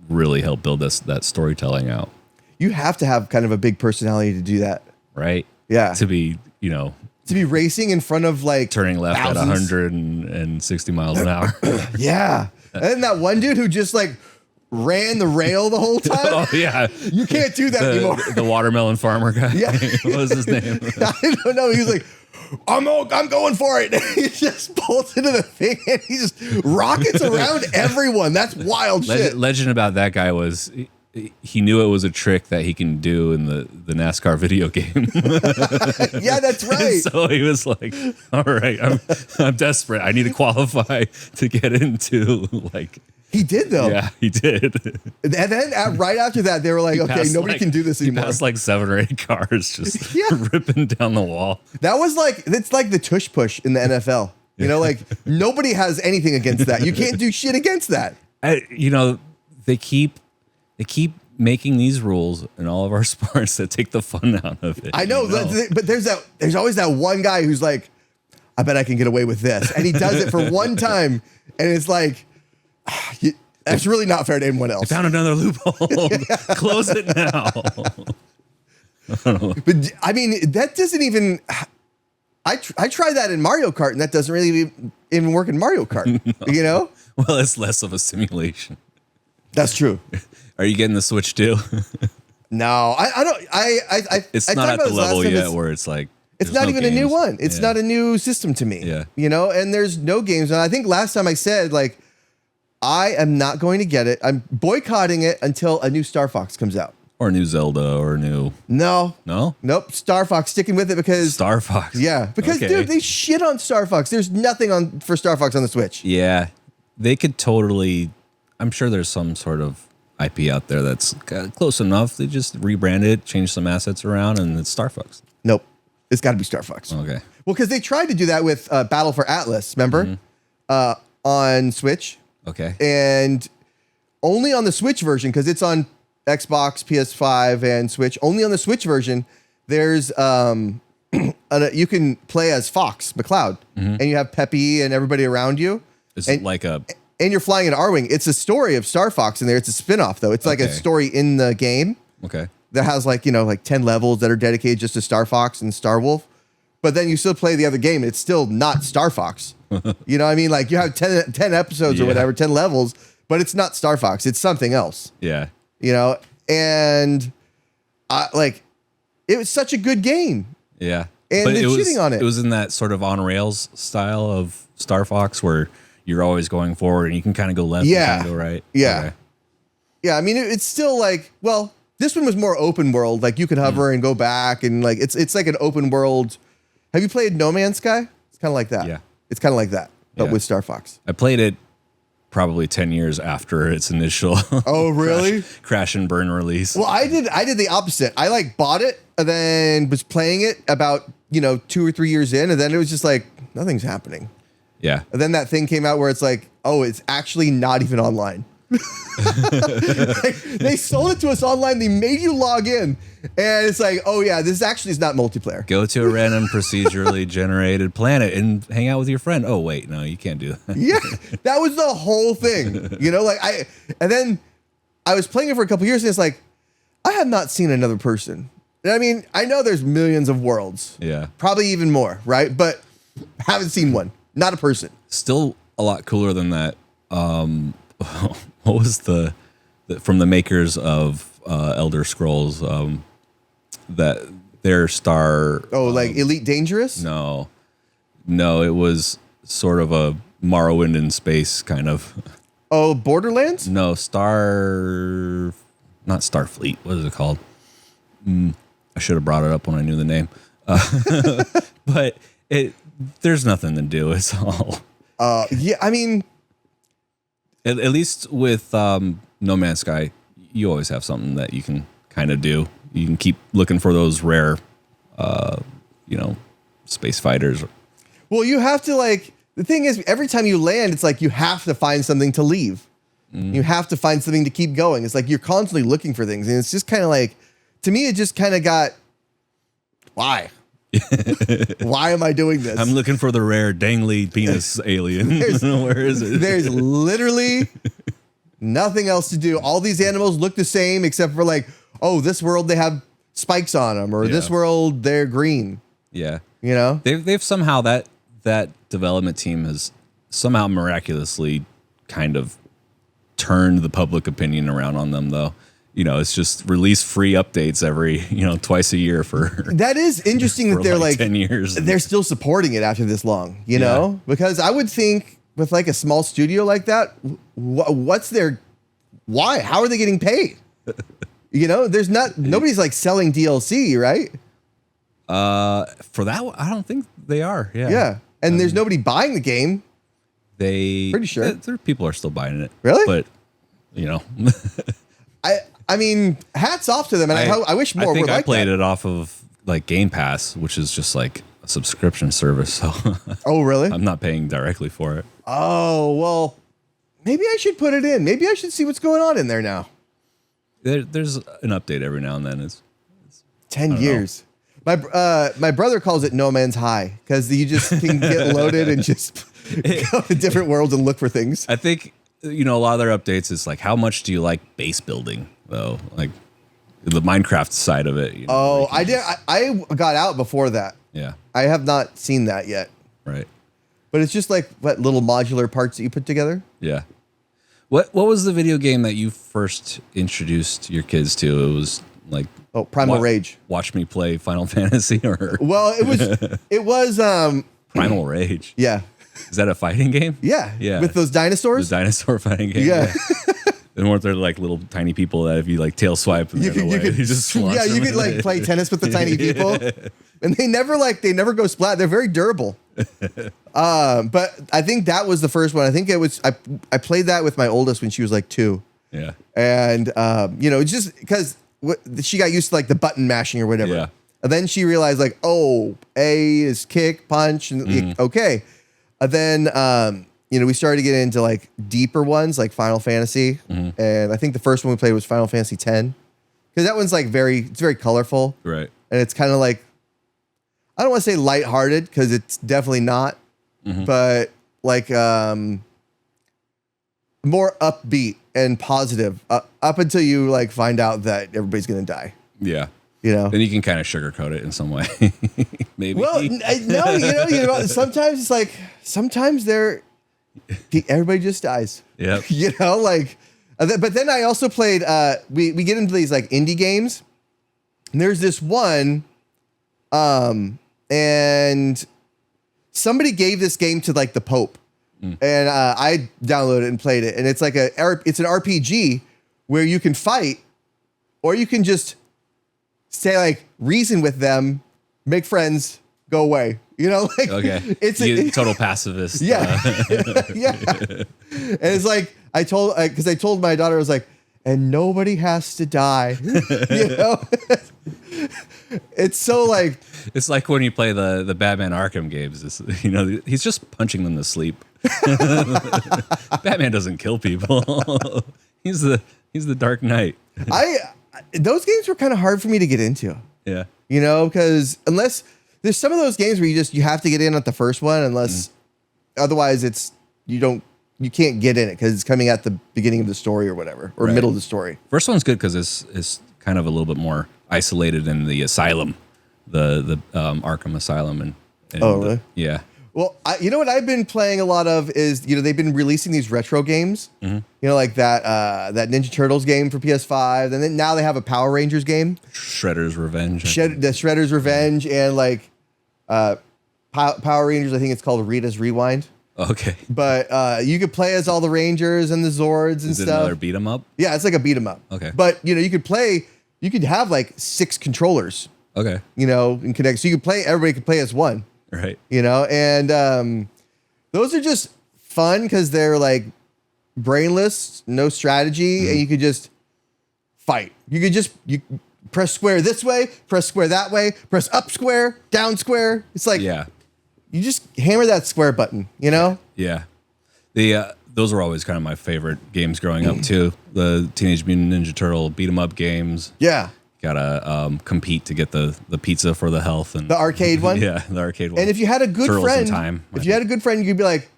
really help build that storytelling out. You have to have kind of a big personality to do that. Right? Yeah. To be, to be racing in front of like turning left thousands. At 160 miles an hour. Yeah. And then that one dude who just like ran the rail the whole time. Oh yeah. You can't do that anymore. The watermelon farmer guy. Yeah. What was his name? I don't know. He was like, I'm going for it. He just pulls into the thing and he just rockets around everyone. That's wild shit. Legend about that guy was he knew it was a trick that he can do in the NASCAR video game. Yeah, that's right. And so he was like, all right, I'm desperate. I need to qualify to get into like. He did though. Yeah, he did. And then right after that, they were like, okay, nobody can do this anymore. He passed like 7 or 8 cars just ripping down the wall. That was like, it's like the tush push in the NFL. Like nobody has anything against that. You can't do shit against that. They keep making these rules in all of our sports that take the fun out of it. I know. But there's always that one guy who's like, I bet I can get away with this. And he does it for one time. And it's like, that's really not fair to anyone else. I found another loophole. Close it now. But I mean, that doesn't even. I tried that in Mario Kart, and that doesn't really even work in Mario Kart. No. Well, it's less of a simulation. That's true. Are you getting the Switch too? No, I don't. It's not at the level yet where it's like. It's not even a new one. It's not a new system to me. Yeah. And there's no games. And I think last time I said like. I am not going to get it. I'm boycotting it until a new Star Fox comes out. Or a new Zelda or a new... No. No? Nope. Star Fox, sticking with it because... Star Fox. Yeah. Because, dude, they shit on Star Fox. There's nothing for Star Fox on the Switch. Yeah. they could totally. I'm sure there's some sort of IP out there that's close enough. They just rebrand it, change some assets around, and it's Star Fox. Nope. It's got to be Star Fox. Okay. Well, because they tried to do that with Battle for Atlas, remember? On Switch. Okay. And only on the Switch version, because it's on Xbox, PS5, and Switch. Only on the Switch version, there's you can play as Fox McCloud, and you have Peppy and everybody around you. Is it like a... And you're flying an R-Wing. It's a story of Star Fox in there. It's a spin-off, though. It's like a story in the game. Okay. That has like 10 levels that are dedicated just to Star Fox and Star Wolf. But then you still play the other game. And it's still not Star Fox. You know what I mean? Like you have 10 episodes or whatever, 10 levels, but it's not Star Fox. It's something else. Yeah. You know? And it was such a good game. Yeah. And but they're cheating on it. It was in that sort of on rails style of Star Fox where you're always going forward and you can kind of go left and kind of go right. Yeah. Okay. Yeah. I mean, it's still like, well, this one was more open world. Like you could hover and go back and like, it's like an open world. Have you played No Man's Sky? It's kind of like that. Yeah. It's kind of like that, but with Star Fox. I played it probably 10 years after its initial Oh, really? crash and burn release. Well, I did the opposite. I like bought it and then was playing it about, 2 or 3 years in. And then it was just like, nothing's happening. Yeah. And then that thing came out where it's like, oh, it's actually not even online. They sold it to us online. They made you log in. And it's like, oh, yeah, this actually is not multiplayer. Go to a random procedurally generated planet and hang out with your friend. Oh, wait, no, you can't do that. Yeah, that was the whole thing. And then I was playing it for a couple years and it's like, I have not seen another person. And I mean, I know there's millions of worlds. Yeah. Probably even more, right? But haven't seen one. Not a person. Still a lot cooler than that. What was the from the makers of Elder Scrolls that their star? Oh, like Elite Dangerous? No, it was sort of a Morrowind in space kind of. Oh, Borderlands? No, not Starfleet. What is it called? I should have brought it up when I knew the name. But there's nothing to do. It's all. Yeah, I mean, at least with No Man's Sky, you always have something that you can kind of do. You can keep looking for those rare, space fighters. well, you have to the thing is, every time you land, it's like you have to find something to leave. You have to find something to keep going. It's like you're constantly looking for things. And it's just kind of like, to me, it just kind of got, why? Why am I doing this? I'm looking for the rare dangly penis alien. Where is it? There's literally nothing else to do. All these animals look the same except for this world they have spikes on them, or this world they're green. Yeah. They've somehow that development team has somehow miraculously kind of turned the public opinion around on them, though. It's just release free updates every, twice a year for. That is interesting that they're 10 years. They're still supporting it after this long, know? Because I would think with a small studio like that, what's their, why? How are they getting paid? There's nobody's selling DLC, right? For that one, I don't think they are. Yeah. Yeah. And there's nobody buying the game. Pretty sure. People are still buying it. Really? But, I mean, hats off to them, and I wish more were like that. I played it off of Game Pass, which is just a subscription service. So oh, really? I'm not paying directly for it. Oh, well, maybe I should put it in. Maybe I should see what's going on in there now. There's an update every now and then. It's 10 years. My brother calls it No Man's High because you just can get loaded and just go to different worlds and look for things. I think a lot of their updates is how much do you like base building though, the Minecraft side of it. I did. I got out before that. Yeah, I have not seen that yet. Right, but it's just what little modular parts that you put together. Yeah. What was the video game that you first introduced your kids to? It was Primal Rage. Watch me play Final Fantasy, or it was Primal Rage. Yeah. Is that a fighting game? Yeah. Yeah. With those dinosaurs? The dinosaur fighting game. Yeah. And weren't there little tiny people that if you tail swipe, you could just you could play tennis with the tiny people, and they never go splat. They're very durable. But I think that was the first one. I think it was I played that with my oldest when she was like 2. Yeah. And just because she got used to like the button mashing or whatever. Yeah. And then she realized like, oh, A is kick, punch, and okay. And then we started to get into like deeper ones like Final Fantasy. And I think the first one we played was Final Fantasy X. Because that one's like it's very colorful. Right. And it's kind of like, I don't want to say lighthearted because it's definitely not, but like more upbeat and positive up until you like find out that everybody's going to die. Yeah. Then you can kind of sugarcoat it in some way. Maybe. Well, no, sometimes it's like, everybody just dies. Yeah. But then I also played, we get into these like indie games. And there's this one, and somebody gave this game to like the Pope, and I downloaded it and played it. And it's like it's an RPG where you can fight, or you can just say like reason with them, make friends, go away. Okay. It's a total pacifist. Yeah, yeah. And it's like I told my daughter, I was like, and nobody has to die. It's so like it's like when you play the Batman Arkham games. He's just punching them to sleep. Batman doesn't kill people. He's the Dark Knight. Those games were kind of hard for me to get into. Yeah. Because unless there's some of those games where you have to get in at the first one, unless otherwise you can't get in it because it's coming at the beginning of the story or whatever, or middle of the story. First one's good because it's kind of a little bit more isolated in the asylum, the Arkham Asylum, and really? Yeah. Well, what I've been playing a lot of is they've been releasing these retro games, like that Ninja Turtles game for PS5, and then now they have a Power Rangers game, Shredder's Revenge, the Shredder's Revenge, and like Power Rangers. I think it's called Rita's Rewind. Okay. But you could play as all the Rangers and the Zords and Is it stuff. another beat 'em up? Yeah, it's like a beat 'em up. Okay. But you could have like 6 controllers. Okay. And connect. So everybody could play as one. Right. And those are just fun because they're like brainless, no strategy, and you could just fight. You press square this way, press square that way, press up square, down square. It's like you just hammer that square button, Yeah. Those were always kind of my favorite games growing up too. The Teenage Mutant Ninja Turtle beat 'em up games. Yeah. Gotta compete to get the pizza for the health and the arcade one. Yeah, the arcade one. And if you had a good Turtles friend, in Time, you could be like,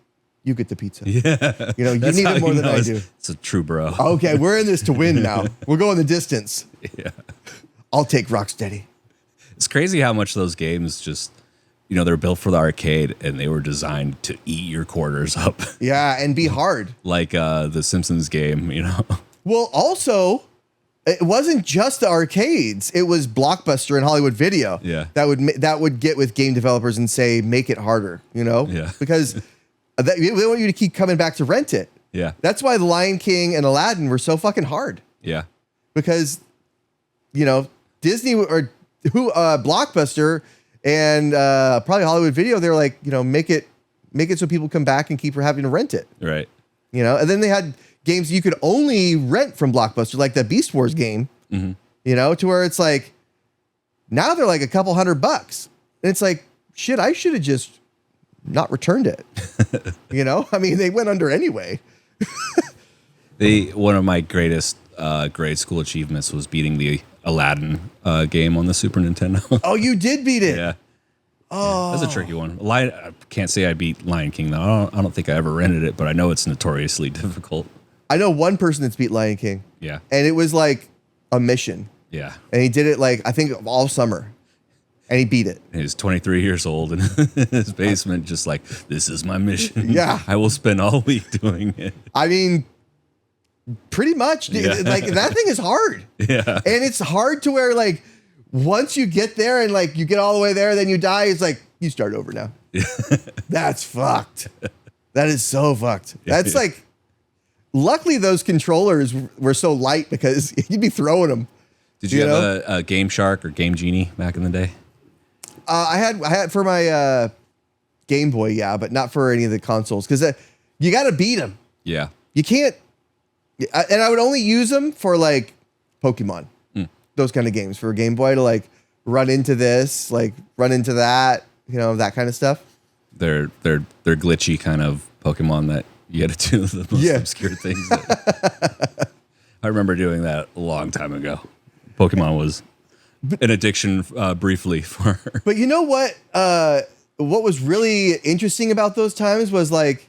you get the pizza. Yeah. You need it more than I do. It's a true bro. Okay, we're in this to win now. We're going the distance. Yeah. I'll take Rocksteady. It's crazy how much those games just, they're built for the arcade and they were designed to eat your quarters up. Yeah, and be hard. Like the Simpsons game, Well, also, it wasn't just the arcades. It was Blockbuster and Hollywood Video. Yeah. That would get with game developers and say, make it harder, Yeah. Because they want you to keep coming back to rent it. Yeah. That's why The Lion King and Aladdin were so fucking hard. Yeah. Because, Disney or Blockbuster and probably Hollywood Video, they're like, make it so people come back and keep having to rent it. Right. And then they had games you could only rent from Blockbuster, like the Beast Wars game, to where it's like, now they're like a couple $100. And it's like, shit, I should have just not returned it. I mean, they went under anyway. One of my greatest grade school achievements was beating the Aladdin game on the Super Nintendo. Oh, you did beat it. Yeah. Oh, that's a tricky one. I can't say I beat Lion King though. I don't think I ever rented it, but I know it's notoriously difficult. I know one person that's beat Lion King. Yeah. And it was like a mission. Yeah. And he did it like, I think all summer. And he beat it. And he's 23 years old in his basement, just like, this is my mission. Yeah. I will spend all week doing it. I mean, pretty much. Yeah. Like, that thing is hard. Yeah. And it's hard to where, like, once you get there and, like, you get all the way there, then you die, it's like, you start over now. That's fucked. That is so fucked. That's like, luckily those controllers were so light because you'd be throwing them. Did you have a Game Shark or Game Genie back in the day? I had for my Game Boy, yeah, but not for any of the consoles because you got to beat them. Yeah. You can't. And I would only use them for like Pokemon, those kind of games for Game Boy to like run into this, like run into that, that kind of stuff. They're glitchy kind of Pokemon that you got to do the most obscure things. I remember doing that a long time ago. Pokemon was an addiction briefly for. But you know what? What was really interesting about those times was like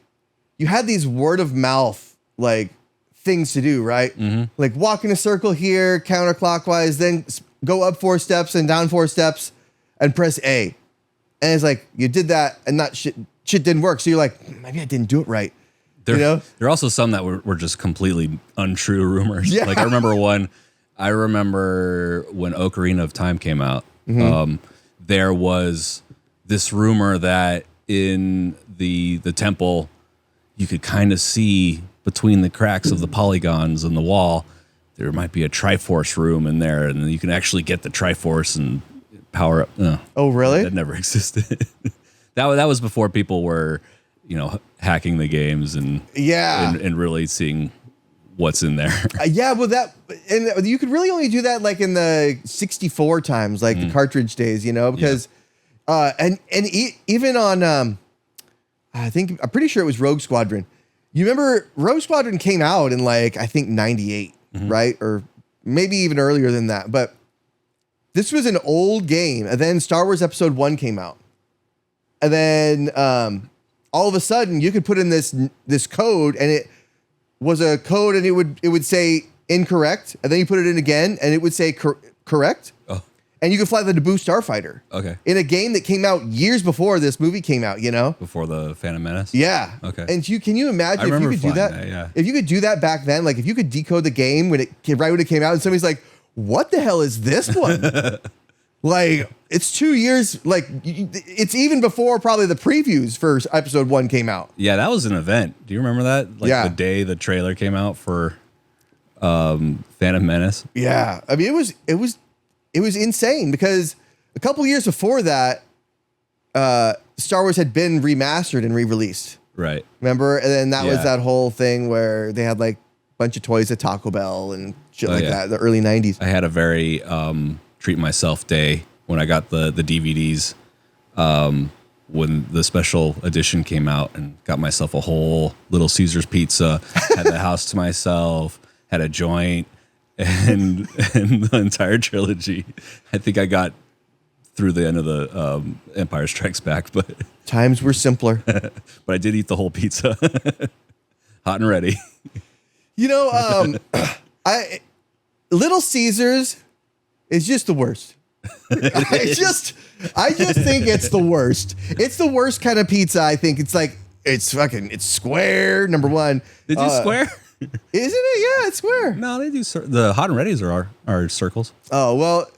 you had these word of mouth like things to do, right? Mm-hmm. Like walk in a circle here, counterclockwise, then go up 4 steps and down 4 steps, and press A. And it's like you did that, and not shit didn't work. So you're like, maybe I didn't do it right. There are also some that were just completely untrue rumors. Yeah. Like I remember when Ocarina of Time came out, there was this rumor that in the temple, you could kind of see between the cracks of the polygons in the wall, there might be a Triforce room in there, and you can actually get the Triforce and power up. Oh, really? That never existed. That was before people were, hacking the games and really seeing what's in there. And you could really only do that like in the 64 times, like the cartridge days, because even on I'm pretty sure it was Rogue Squadron. You remember Rogue Squadron came out in like I think 98, right? Or maybe even earlier than that. But this was an old game, and then Star Wars Episode 1 came out. And then all of a sudden you could put in this code, and it was a code, and it would say incorrect, and then you put it in again and it would say correct. Oh. And you could fly the Naboo Starfighter. Okay. In a game that came out years before this movie came out, Before the Phantom Menace? Yeah. Okay. And can you imagine if you could do that? Yeah. If you could do that back then, like if you could decode the game right when it came out, and somebody's like, what the hell is this one? Like, it's 2 years, like, it's even before probably the previews for Episode 1 came out. Yeah, that was an event. Do you remember that? Like the day the trailer came out for Phantom Menace? Yeah. I mean, it was insane because a couple years before that, Star Wars had been remastered and re-released. Right. Remember? And then that was that whole thing where they had like a bunch of toys at Taco Bell and shit that, the early 90s. I had a very treat myself day when I got the DVDs when the special edition came out, and got myself a whole Little Caesars pizza, had the house to myself, had a joint, and the entire trilogy. I think I got through the end of the Empire Strikes Back, but times were simpler. But I did eat the whole pizza, hot and ready. Little Caesars is just the worst. I just think it's the worst. It's the worst kind of pizza. I think it's like it's square. Number one. They do square. Isn't it? Yeah, it's square. No, they do. The hot and readies are circles. Oh well,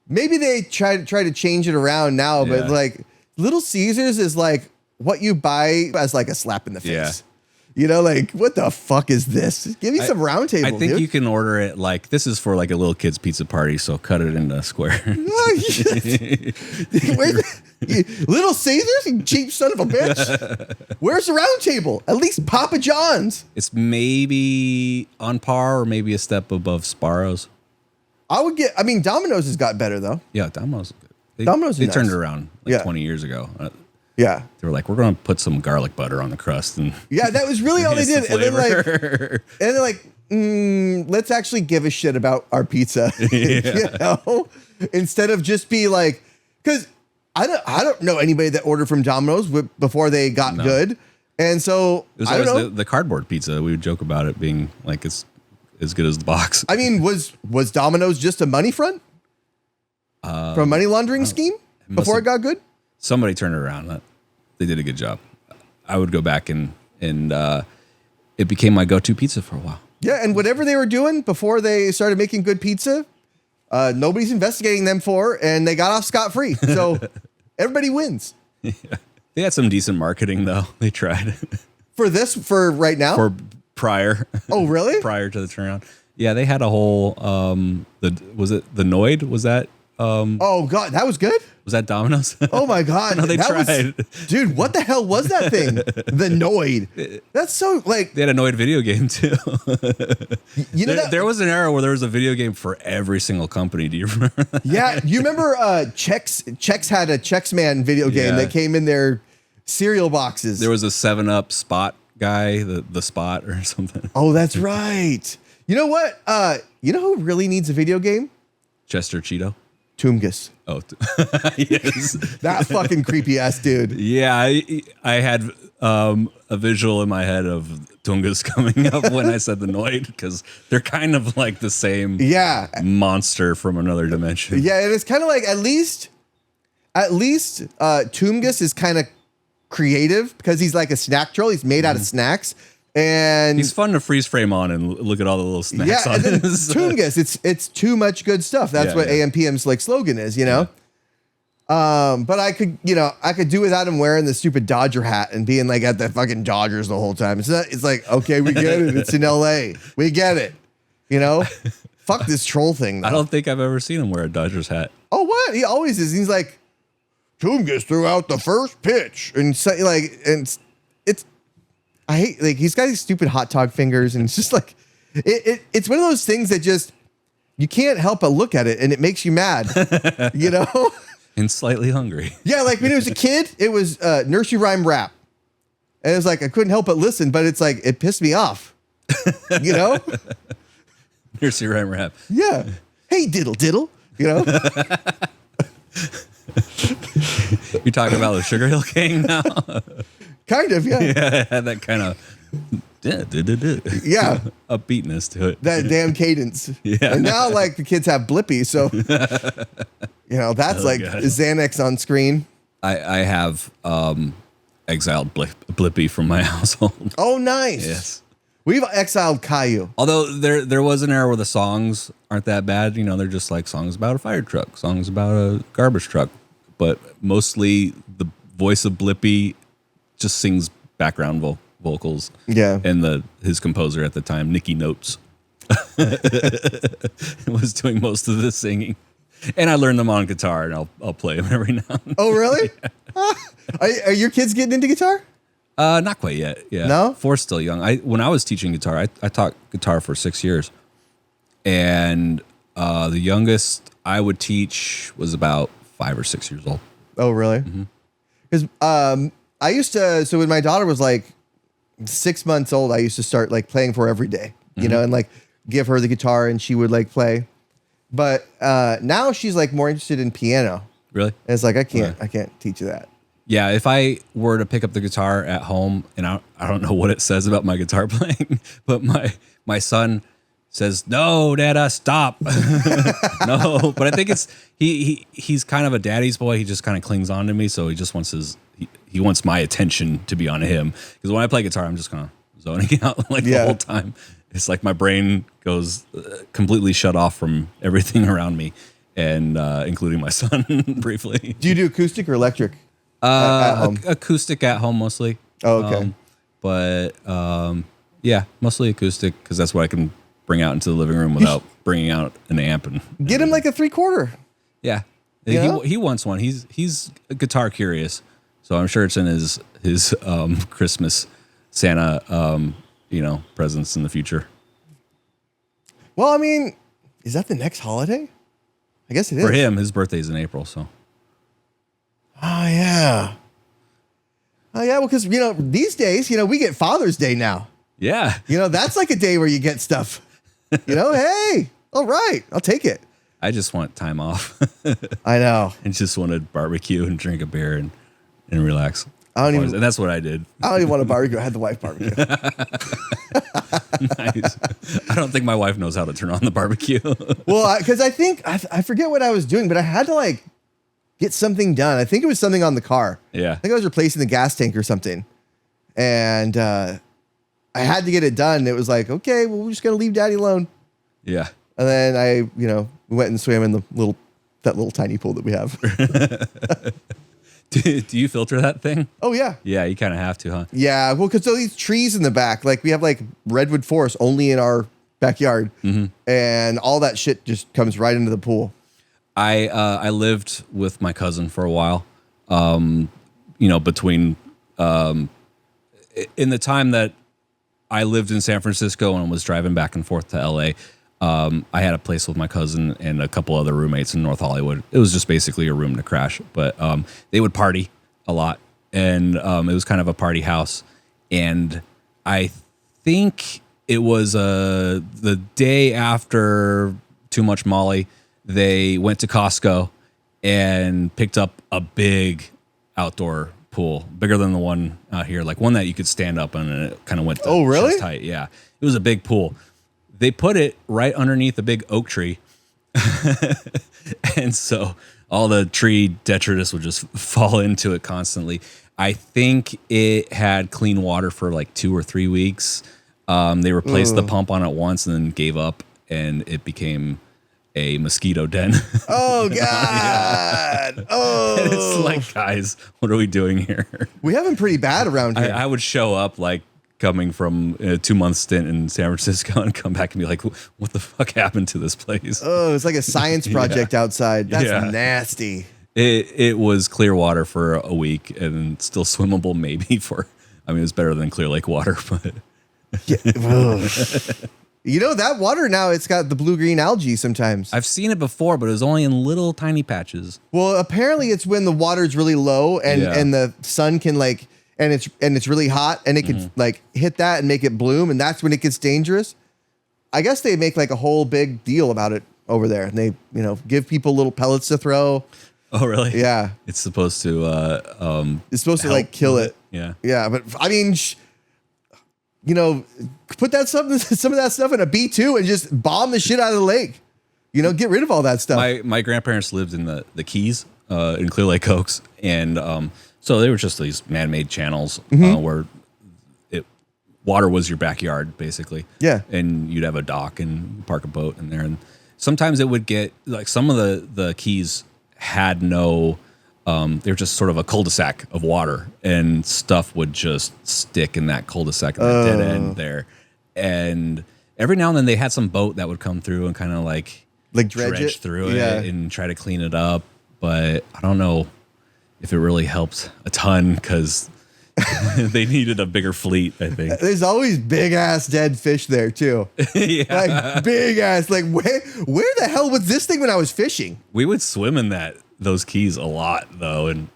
maybe they try to change it around now, but like Little Caesars is like what you buy as like a slap in the face. Yeah. Like, what the fuck is this? Give me some round table, I think you can order it like, this is for like a little kid's pizza party, so cut it into square. Little Caesars, you cheap son of a bitch. Where's the round table? At least Papa John's. It's maybe on par or maybe a step above Sparrow's. Domino's has got better though. Yeah, Domino's. They turned it around 20 years ago. Yeah. They were like, we're going to put some garlic butter on the crust. And that was really all they did. And they're like, let's actually give a shit about our pizza. Instead of just be like, because I don't know anybody that ordered from Domino's before they got good. And so it was always the cardboard pizza. We would joke about it being like it's as good as the box. I mean, was Domino's just a money front? For a money laundering scheme before it got good? Somebody turned it around. They did a good job. I would go back and it became my go-to pizza for a while. Yeah, and whatever they were doing before they started making good pizza, nobody's investigating them for, and they got off scot-free. So everybody wins. Yeah. They had some decent marketing, though. They tried. For right now? For prior. Oh, really? Prior to the turnaround. Yeah, they had a whole, was it the Noid? Was that Oh God, that was good. Was that Domino's? Oh my God, No, they tried. Dude, what the hell was that thing? The Noid. That's so like They had a Noid video game too. you know there was an era where there was a video game for every single company. Do you remember that? Yeah, you remember Chex had a Chex Man video game that came in their cereal boxes. There was a 7-Up Spot guy, the Spot or something. Oh, that's right. You know what? You know who really needs a video game? Chester Cheeto. Toomgus. Oh, yes. That fucking creepy ass dude. Yeah, I had a visual in my head of Tungus coming up when I said the Noid, because they're kind of like the same monster from another dimension. Yeah, and it's kind of like at least Toomgus is kind of creative because he's like a snack troll. He's made out of snacks. And he's fun to freeze frame on and look at all the little snacks on and then his. Toomgus, it's too much good stuff. That's what AMPM's like slogan is, you know? Yeah. But I could do without him wearing the stupid Dodger hat and being like at the fucking Dodgers the whole time. It's like, okay, we get it. It's in LA. We get it. You know? Fuck this troll thing, though. I don't think I've ever seen him wear a Dodgers hat. Oh, what? He always is. He's like, Toomgus threw out the first pitch. And so, like, and it's I hate, like, he's got these stupid hot dog fingers, and it's just like, it's one of those things that just, you can't help but look at it, and it makes you mad, you know? And slightly hungry. Yeah, like when I was a kid, it was nursery rhyme rap. And it was like, I couldn't help but listen, but it's like, it pissed me off, you know? Nursery rhyme rap. Yeah. Hey, diddle diddle, you know? You're talking about the Sugar Hill Gang now? Kind of, yeah. Yeah, it had that kind of upbeatness to it. That damn cadence. Yeah. And now, like, the kids have Blippy, so, you know, that's like God. Xanax on screen. I have exiled Blippy from my household. Oh, nice. Yes. We've exiled Caillou. Although there was an era where the songs aren't that bad. You know, they're just like songs about a fire truck, songs about a garbage truck. But mostly the voice of Blippy just sings background vocals. Yeah. And his composer at the time, Nicky Notes, was doing most of the singing. And I learned them on guitar, and I'll play them every now and then. Oh, really? Are your kids getting into guitar? Not quite yet. Yeah. No? 4's still young. When I was teaching guitar, I taught guitar for 6 years. And the youngest I would teach was about 5 or 6 years old. Oh, really? Because I used to, so when my daughter was like 6 months old, I used to start like playing for her every day, you know, and like give her the guitar and she would like play. But now she's like more interested in piano. Really? And it's like, I can't teach you that. Yeah, if I were to pick up the guitar at home, and I don't know what it says about my guitar playing, but my son says, "No, Dada, stop." No, but I think it's he's kind of a daddy's boy. He just kind of clings on to me, so he just wants he wants my attention to be on him. Because when I play guitar, I'm just kind of zoning out like the whole time. It's like my brain goes completely shut off from everything around me, and including my son briefly. Do you do acoustic or electric? At home? Acoustic at home mostly. Oh, okay. Yeah, mostly acoustic because that's what I can bring out into the living room without bringing out an amp and get him like a 3/4. Yeah, You he wants one. He's guitar curious, so I'm sure it's in his Christmas Santa presents in the future. Well, I mean, is that the next holiday? I guess it is. For him, his birthday's in April, so. Oh, yeah. Oh, yeah, well, because, these days, we get Father's Day now. Yeah. That's like a day where you get stuff. Hey, all right, I'll take it. I just want time off. I know. And just want to barbecue and drink a beer and relax. And that's what I did. I don't even want to barbecue. I had the wife barbecue. Nice. I don't think my wife knows how to turn on the barbecue. Well, because I think, I forget what I was doing, but I had to get something done. I think it was something on the car. Yeah. I think I was replacing the gas tank or something. And I had to get it done. It was like, okay, well, we're just going to leave Daddy alone. Yeah. And then we went and swam in that little tiny pool that we have. Do you filter that thing? Oh, yeah. Yeah, you kind of have to, huh? Yeah, well, because these trees in the back, we have redwood forest only in our backyard. Mm-hmm. And all that shit just comes right into the pool. I lived with my cousin for a while. Between in the time that I lived in San Francisco and was driving back and forth to LA, I had a place with my cousin and a couple other roommates in North Hollywood. It was just basically a room to crash, but they would party a lot, and it was kind of a party house. And I think it was the day after Too Much Molly, they went to Costco and picked up a big outdoor pool, bigger than the one out here, like one that you could stand up on, and it kind of went to really? chest height. Yeah, it was a big pool. They put it right underneath a big oak tree. And so all the tree detritus would just fall into it constantly. I think it had clean water for like 2 or 3 weeks. They replaced the pump on it once and then gave up, and it became a mosquito den. Oh, God. Yeah. Oh. And it's like, guys, what are we doing here? We have them pretty bad around here. I would show up like coming from a 2-month stint in San Francisco and come back and be like, what the fuck happened to this place? Oh, it's like a science project outside. That's nasty. It was clear water for a week and still swimmable maybe it was better than Clear Lake water, but yeah. That water now, it's got the blue-green algae sometimes. I've seen it before, but it was only in little tiny patches. Well, apparently it's when the water's really low and the sun can and it's really hot and it can hit that and make it bloom, and that's when it gets dangerous. I guess they make like a whole big deal about it over there, and they give people little pellets to throw. Oh, really? Yeah. It's supposed to it's supposed to kill it. Yeah. Yeah, but I mean, put some of that stuff in a B2 and just bomb the shit out of the lake. Get rid of all that stuff. My grandparents lived in the Keys in Clear Lake Oaks, and so they were just these man-made channels where water was your backyard, basically. Yeah. And you'd have a dock and park a boat in there, and sometimes it would get like some of the Keys had no. They were just sort of a cul-de-sac of water, and stuff would just stick in that cul-de-sac at the dead end there. And every now and then they had some boat that would come through and kind of like dredge through it and try to clean it up. But I don't know if it really helped a ton because they needed a bigger fleet, I think. There's always big ass dead fish there too. Yeah. Like big ass. Like where the hell was this thing when I was fishing? We would swim in those Keys a lot though, and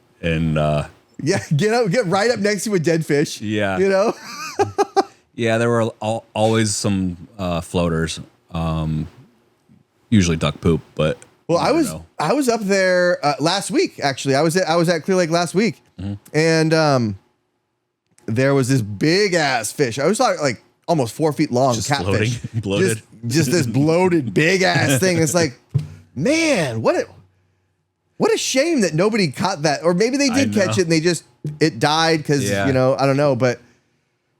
get right up next to a dead fish. Yeah. Yeah, there were always some floaters, usually duck poop, but I was up there last week. Actually, I was at Clear Lake last week, and there was this big ass fish. I was like almost 4 feet long, just catfish, bloated, just this bloated big ass thing. It's like, man, what a shame that nobody caught that, or maybe they did catch it and it died because I don't know, but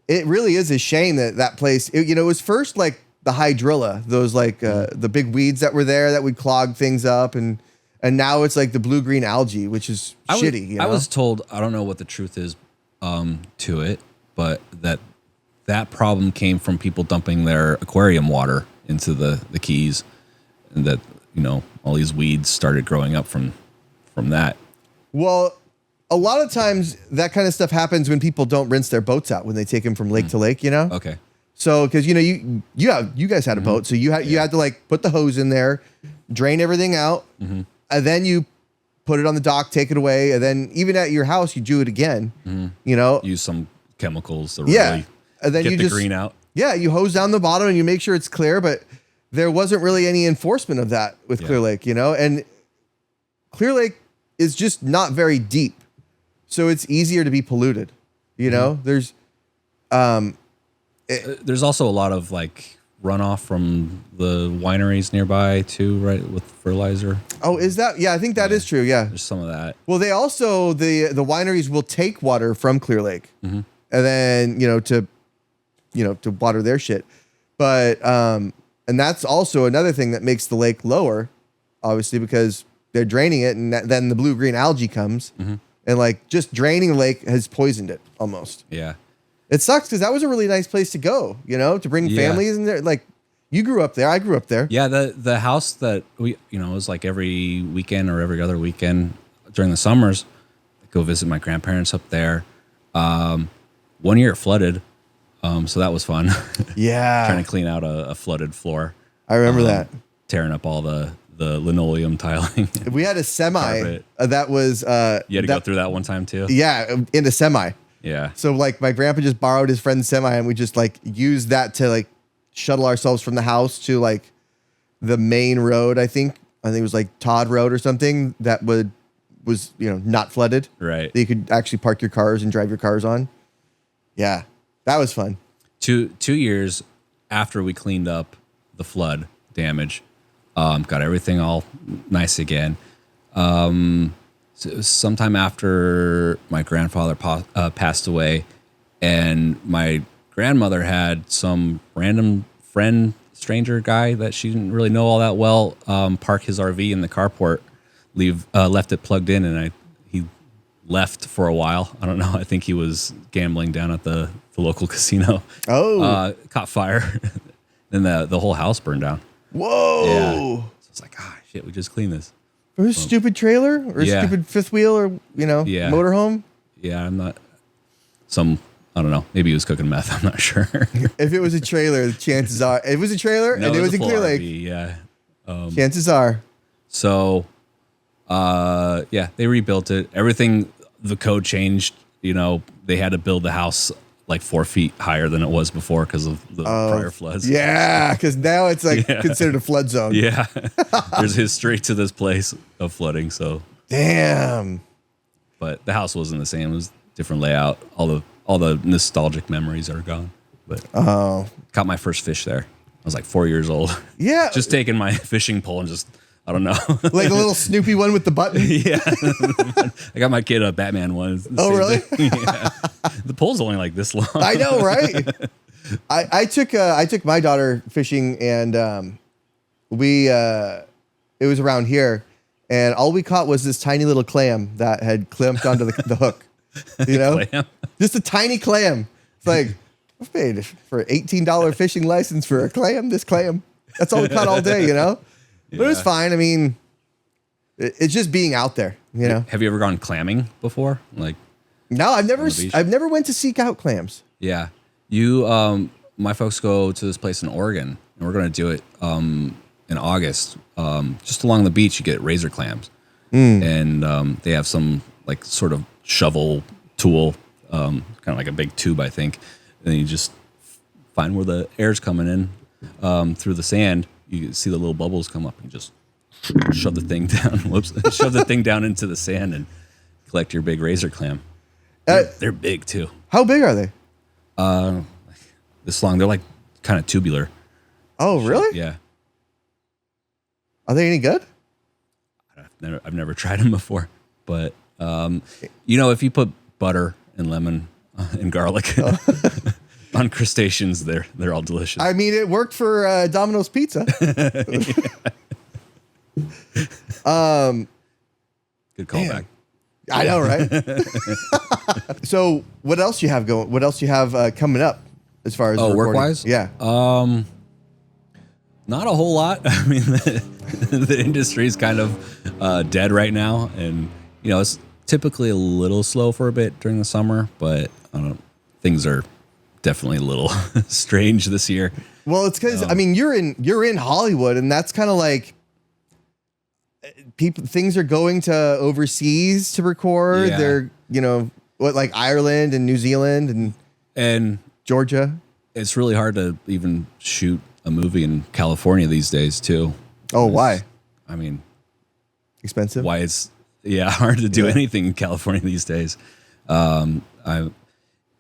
it really is a shame that place. It was first like the hydrilla, those the big weeds that were there that would clog things up, and now it's like the blue-green algae, which is shitty. I was told, I don't know what the truth is to it, but that problem came from people dumping their aquarium water into the Keys, and that all these weeds started growing up from that. Well, a lot of times that kind of stuff happens when people don't rinse their boats out when they take them from lake to lake. Okay. So, because you guys had a boat, so you had to put the hose in there, drain everything out, and then you put it on the dock, take it away, and then even at your house you do it again. Use some chemicals to really and then get the green out. Yeah, you hose down the bottom and you make sure it's clear, but there wasn't really any enforcement of that with Clear Lake, and Clear Lake is just not very deep, so it's easier to be polluted. There's also a lot of runoff from the wineries nearby too, right? With fertilizer. Oh, is that? Yeah, I think that is true. Yeah, there's some of that. Well, they also the wineries will take water from Clear Lake, and then to water their shit, but and that's also another thing that makes the lake lower, obviously, because they're draining it, and then the blue-green algae comes, and just draining the lake has poisoned it almost. Yeah. It sucks because that was a really nice place to go, to bring families in there. You grew up there. I grew up there. Yeah, the house that we, it was like every weekend or every other weekend during the summers, I'd go visit my grandparents up there. 1 year it flooded, so that was fun. Yeah. Trying to clean out a flooded floor. I remember that. Tearing up all the linoleum tiling. We had a semi that was... you had to go through that one time too? Yeah, in a semi. Yeah. So like my grandpa just borrowed his friend's semi and we just like used that to like shuttle ourselves from the house to like the main road. I think it was like Todd Road or something that was not flooded. Right. That you could actually park your cars and drive your cars on. Yeah, that was fun. 2 years after we cleaned up the flood damage, got everything all nice again. So it was sometime after my grandfather passed away, and my grandmother had some random stranger guy that she didn't really know all that well, park his RV in the carport, left it plugged in, and he left for a while. I don't know. I think he was gambling down at the local casino. Oh, caught fire. Then the whole house burned down. Whoa. Yeah. So it's like, shit, we just cleaned this. For a stupid trailer or stupid fifth wheel or, motorhome? Yeah, I'm not I don't know. Maybe he was cooking meth. I'm not sure. If it was a trailer, the chances are it was a trailer and it was in Clear Lake. Yeah. Chances are. So, they rebuilt it. Everything, the code changed. They had to build the house like 4 feet higher than it was before because of the prior floods. Yeah, because now it's like considered a flood zone. Yeah. There's history to this place of flooding. So damn. But the house wasn't the same. It was different layout. All the nostalgic memories are gone. But caught my first fish there. I was like 4 years old. Yeah. Just taking my fishing pole and just, I don't know. Like the little Snoopy one with the button? Yeah. I got my kid a Batman one. Oh, really? Yeah. The pole's only like this long. I know, right? I took my daughter fishing and it was around here and all we caught was this tiny little clam that had clamped onto the hook. Clam? Just a tiny clam. It's like, I paid for $18 fishing license for a clam, this clam. That's all we caught all day, But it was fine. I mean, it's just being out there, Have you ever gone clamming before? Like, no, I've never went to seek out clams. Yeah. My folks go to this place in Oregon, and we're going to do it in August. Just along the beach, you get razor clams. And they have some like sort of shovel tool, kind of like a big tube, I think. And then you just find where the air's coming in through the sand. You see the little bubbles come up and just shove the thing down. Shove the thing down into the sand and collect your big razor clam. They're big too. How big are they? This long. They're like kind of tubular. Oh, really? Yeah. Are they any good? I've never tried them before, but if you put butter and lemon and garlic on crustaceans, they're all delicious. I mean, it worked for Domino's Pizza. Good callback. I know, right? So, what else you have going? What else you have coming up as far as work-wise? Yeah. Not a whole lot. I mean, the industry is kind of dead right now, and it's typically a little slow for a bit during the summer, but things are definitely a little strange this year. Well, it's because you're in Hollywood, and that's kind of like things are going to overseas to record. Yeah. They're like Ireland and New Zealand and Georgia. It's really hard to even shoot a movie in California these days too. Oh, why? I mean, expensive. Why it's hard to do anything in California these days.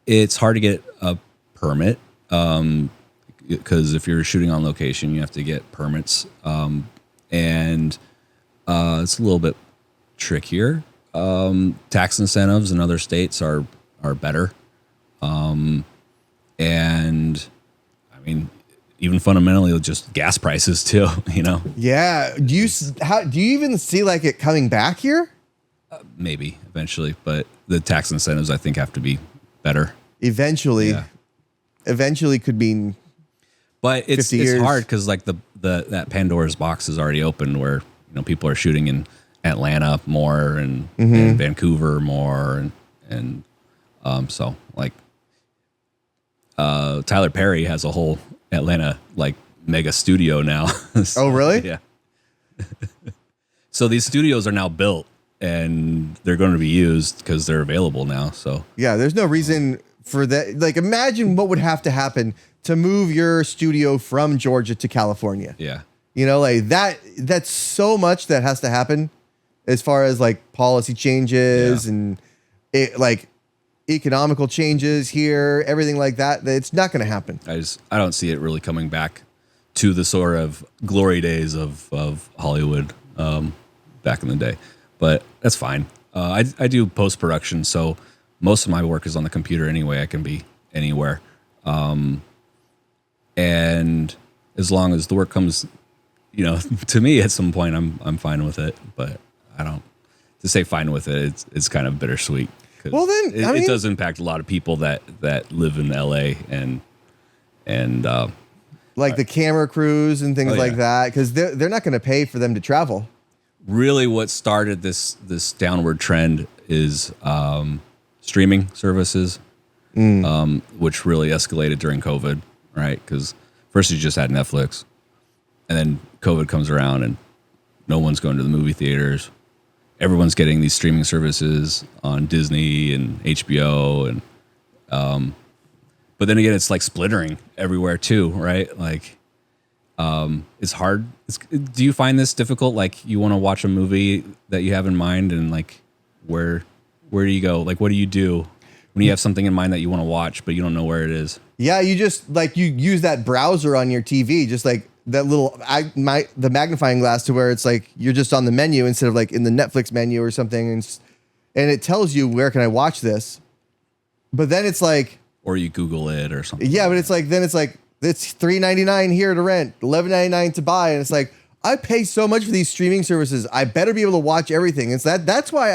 It's hard to get a permit because if you're shooting on location, you have to get permits, and it's a little bit trickier. Tax incentives in other states are better, and I mean, even fundamentally, just gas prices too. Yeah. Do you even see like it coming back here? Maybe eventually, but the tax incentives I think have to be better. Eventually, Yeah. eventually could mean But it's 50 years. hard because like that Pandora's box is already opened where people are shooting in Atlanta more and Vancouver more and so like Tyler Perry has a whole Atlanta like mega studio now. So, oh really? Yeah. So these studios are now built and they're going to be used because they're available now. So yeah, there's no reason for that. Like imagine what would have to happen to move your studio from Georgia to California. yeah. Like that's so much that has to happen as far as like policy changes and it like economical changes here, everything like that. It's not going to happen. I don't see it really coming back to the sort of glory days of Hollywood back in the day, but that's fine. I do post-production, so most of my work is on the computer anyway. I can be anywhere. And as long as the work comes, to me at some point, I'm fine with it, but to say fine with it, it's kind of bittersweet. Well, then it does impact a lot of people that live in LA and like the camera crews and things like that, because they're not going to pay for them to travel. Really, what started this downward trend is streaming services, which really escalated during COVID, right? Because first you just had Netflix, and then COVID comes around and no one's going to the movie theaters. Everyone's getting these streaming services on Disney and HBO, and but then again, it's like splittering everywhere too, right? Like, it's hard. Do you find this difficult? Like, you want to watch a movie that you have in mind, and like, where do you go? Like, what do you do when you have something in mind that you want to watch, but you don't know where it is? Yeah, you just like you use that browser on your TV, just like that little the magnifying glass to where it's like you're just on the menu instead of like in the Netflix menu or something, and it tells you where can I watch this. But then it's like, or you Google it or something. Yeah, but it's like it's $3.99 here to rent, $11.99 to buy, and it's like I pay so much for these streaming services. I better be able to watch everything. It's that's why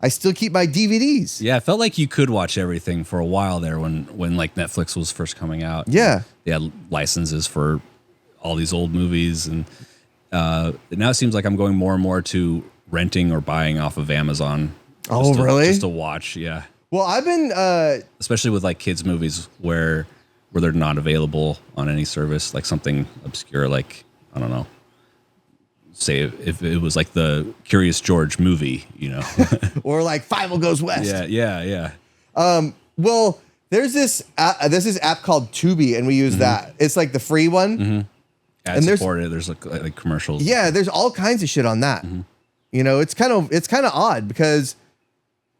I still keep my DVDs. Yeah, it felt like you could watch everything for a while there when like Netflix was first coming out. Yeah, they had licenses for all these old movies, and now it seems like I'm going more and more to renting or buying off of Amazon. Really? Just to watch, yeah. Well, I've been especially with like kids movies where they're not available on any service, like something obscure, like I don't know. Say if it was like the Curious George movie, or like Five Goes West. Yeah. Well, there's this app called Tubi, and we use that. It's like the free one. Mm-hmm. Ad supported. There's like commercials. Yeah, there's all kinds of shit on that. Mm-hmm. It's kind of odd because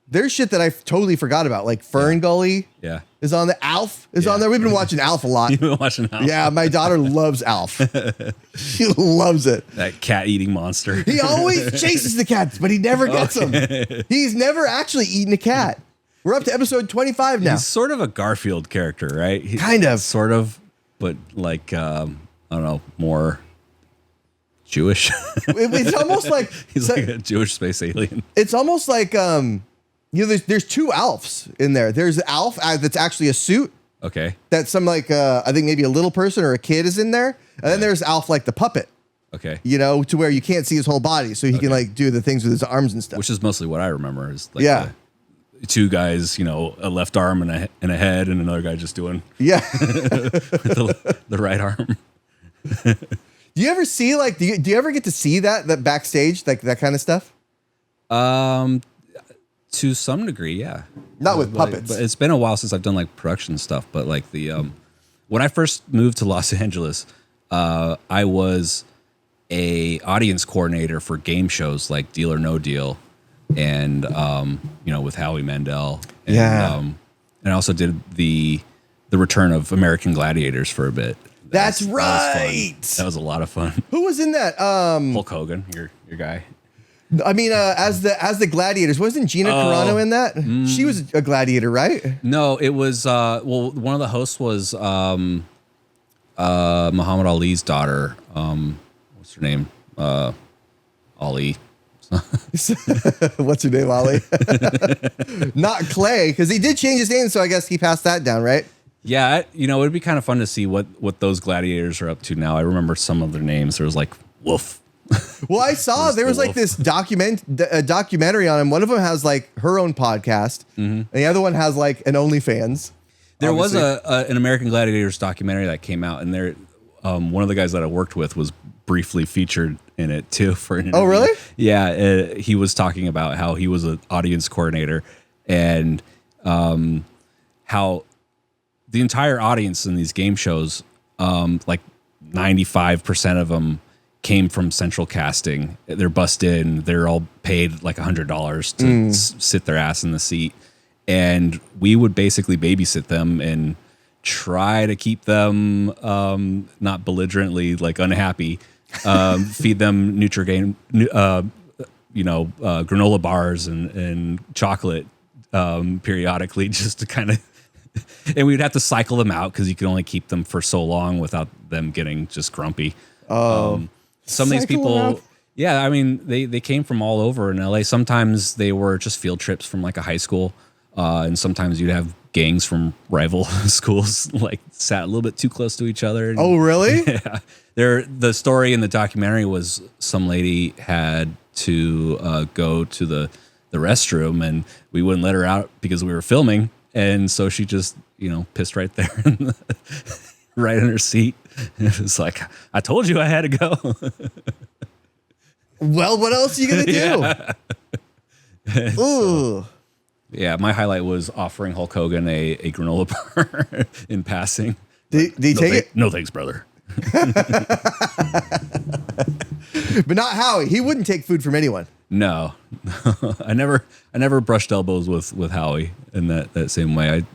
there's shit that I totally forgot about, like Fern Gully. Yeah, is on the Alf is on there. We've been watching Alf a lot. You've been watching Alf. Yeah, my daughter loves Alf. She loves it. That cat eating monster. He always chases the cats, but he never gets them. He's never actually eaten a cat. We're up to episode 25 now. He's sort of a Garfield character, right? Kind of. Sort of, but like, I don't know, more Jewish. It's almost like... He's like a Jewish space alien. It's almost like, there's two Alfs in there. There's Alf that's actually a suit. Okay. That's some like, I think maybe a little person or a kid is in there. And then there's Alf like the puppet. Okay. To where you can't see his whole body. So he can like do the things with his arms and stuff. Which is mostly what I remember is like two guys, a left arm and a head, and another guy just doing with the right arm. Do you ever see like do you ever get to see that backstage, like that kind of stuff? To some degree, yeah. Not with puppets. But it's been a while since I've done like production stuff. But like when I first moved to Los Angeles, I was a audience coordinator for game shows like Deal or No Deal, and with Howie Mandel. And, and I also did the return of American Gladiators for a bit. That's right. That was a lot of fun. Who was in that? Hulk Hogan, your guy. I mean, as the gladiators, wasn't Gina Carano in that? She was a gladiator, right? No, it was. One of the hosts was Muhammad Ali's daughter. What's her name? Ali. What's her name, Ali? Not Clay, because he did change his name, so I guess he passed that down, right? Yeah, it'd be kind of fun to see what those gladiators are up to now. I remember some of their names. There was like Wolf. Well, I saw there was like this documentary on him. One of them has like her own podcast, and the other one has like an OnlyFans. There obviously. was an American Gladiators documentary that came out, and there, one of the guys that I worked with was briefly featured in it too for an interview. Oh, really? Yeah, he was talking about how he was an audience coordinator and how the entire audience in these game shows, like 95% of them came from central casting. They're bussed in. They're all paid like $100 to sit their ass in the seat. And we would basically babysit them and try to keep them not belligerently like unhappy. Feed them granola bars and chocolate periodically, just to kind of. And we'd have to cycle them out because you could only keep them for so long without them getting just grumpy. Some of these people, yeah, I mean, they came from all over in LA. Sometimes they were just field trips from like a high school. And sometimes you'd have gangs from rival schools like sat a little bit too close to each other. Oh, really? Yeah. The story in the documentary was some lady had to go to the restroom, and we wouldn't let her out because we were filming. And so she just, pissed right there, right in her seat. And it was like, I told you I had to go. Well, what else are you going to do? Yeah. Ooh. Yeah, my highlight was offering Hulk Hogan a granola bar in passing. Did he take it? No thanks, brother. But not Howie. He wouldn't take food from anyone. No, I never brushed elbows with Howie in that same way. I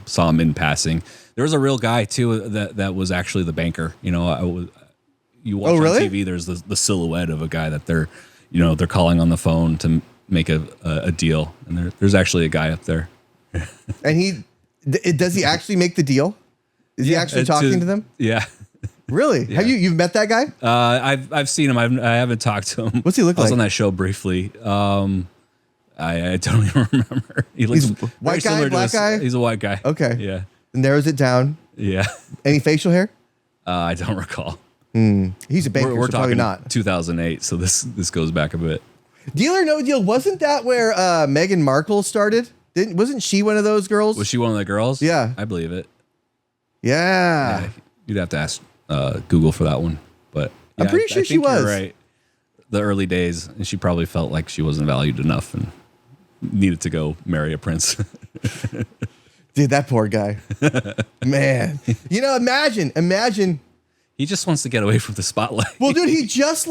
saw him in passing. There was a real guy too that was actually the banker. You watch on TV. There's the silhouette of a guy that they're calling on the phone to make a deal, and there's actually a guy up there. And does he actually make the deal? Is he actually talking to them? Yeah. Really? Yeah. Have you've met that guy? I've seen him. I haven't talked to him. What's he look like? I was on that show briefly. I don't even remember. He's white guy, black guy? He's a white guy. Okay. Yeah. And narrows it down. Yeah. Any facial hair? I don't recall. He's a banker, We're so talking probably not. 2008, so this goes back a bit. Deal or No Deal, wasn't that where Meghan Markle started? Wasn't she one of those girls? Was she one of the girls? Yeah. I believe it. Yeah. You'd have to ask Google for that one. But yeah, I'm pretty sure she was. You're right. The early days, and she probably felt like she wasn't valued enough and needed to go marry a prince. Dude, that poor guy. Man. Imagine. He just wants to get away from the spotlight. Well, dude, he just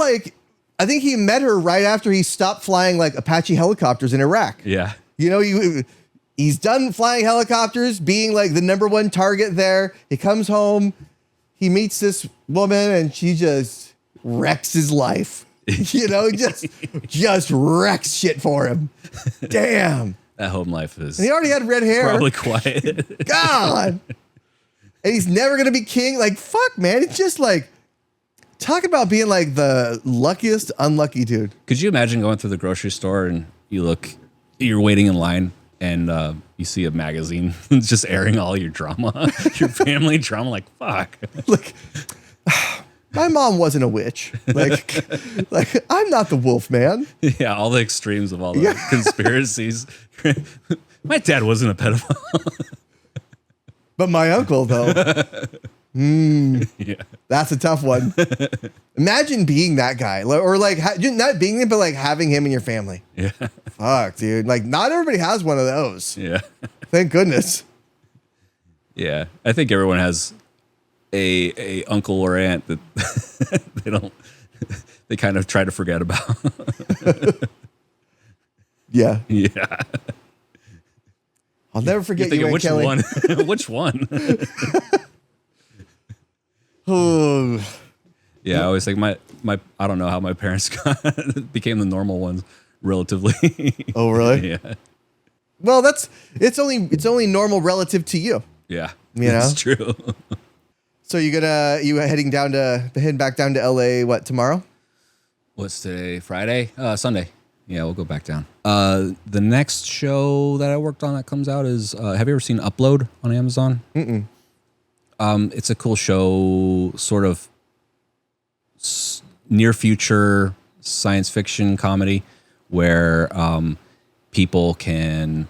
I think he met her right after he stopped flying like Apache helicopters in Iraq. Yeah. He's done flying helicopters, being like the number one target there. He comes home, he meets this woman, and she just wrecks his life. Just wrecks shit for him. Damn. That home life is. And he already had red hair. Probably quiet. God. And he's never going to be king. Like, fuck, man. It's just like, talk about being like the luckiest unlucky dude. Could you imagine going through the grocery store and you're waiting in line and you see a magazine just airing all your drama, your family drama? Like, fuck. Look, my mom wasn't a witch. Like I'm not the wolf man. Yeah, all the extremes of all the conspiracies. My dad wasn't a pedophile. But my uncle, though. Yeah. That's a tough one. Imagine being that guy. Or like, not being him, but like having him in your family. Yeah. Fuck, dude. Like, not everybody has one of those. Yeah. Thank goodness. Yeah. I think everyone has a uncle or aunt that they kind of try to forget about. Yeah. Yeah. I'll never forget you, which Kelly. one? Which one? Yeah, I always think my I don't know how my parents became the normal ones relatively. Oh, really? Yeah. Well, it's only normal relative to you. Yeah. That's true. So you heading back down to LA tomorrow? What's today? Friday? Sunday. Yeah, we'll go back down. The next show that I worked on that comes out is have you ever seen Upload on Amazon? Mm-mm. It's a cool show, sort of near future science fiction comedy where people can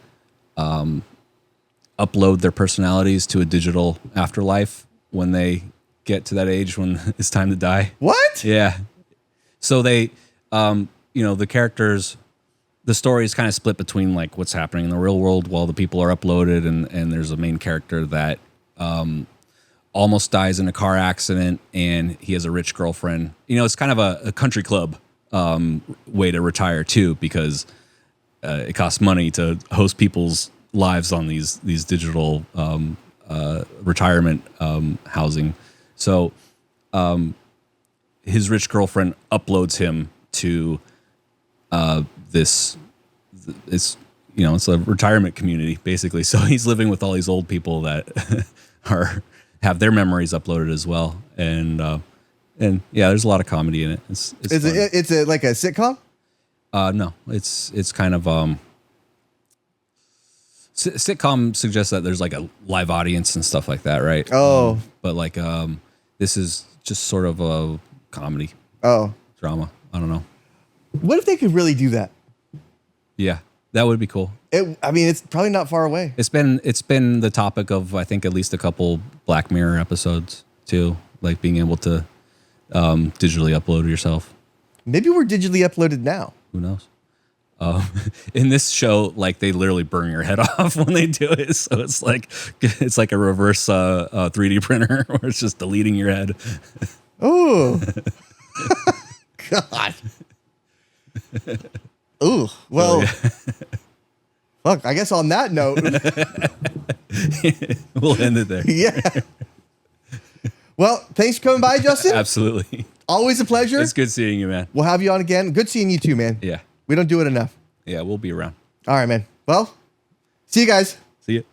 upload their personalities to a digital afterlife when they get to that age when it's time to die. What? Yeah. So they, the characters, the story is kind of split between like what's happening in the real world while the people are uploaded, and there's a main character that almost dies in a car accident, and he has a rich girlfriend. It's kind of a country club way to retire too, because it costs money to host people's lives on these digital retirement housing. So his rich girlfriend uploads him to it's a retirement community basically. So he's living with all these old people that have their memories uploaded as well. And yeah, there's a lot of comedy in it. It's like a sitcom? No, it's kind of sitcom suggests that there's like a live audience and stuff like that, right? Oh, but like this is just sort of a comedy. Oh, drama. I don't know. What if they could really do that? Yeah, that would be cool. It's probably not far away. It's been the topic of, I think, at least a couple Black Mirror episodes too, like being able to digitally upload yourself. Maybe we're digitally uploaded now. Who knows? In this show, like they literally burn your head off when they do it. So it's like a reverse 3D printer where it's just deleting your head. Oh, God. Ooh, well, fuck. I guess on that note, we'll end it there. Yeah. Well, thanks for coming by, Justin. Absolutely. Always a pleasure. It's good seeing you, man. We'll have you on again. Good seeing you too, man. Yeah. We don't do it enough. Yeah, we'll be around. All right, man. Well, see you guys. See you.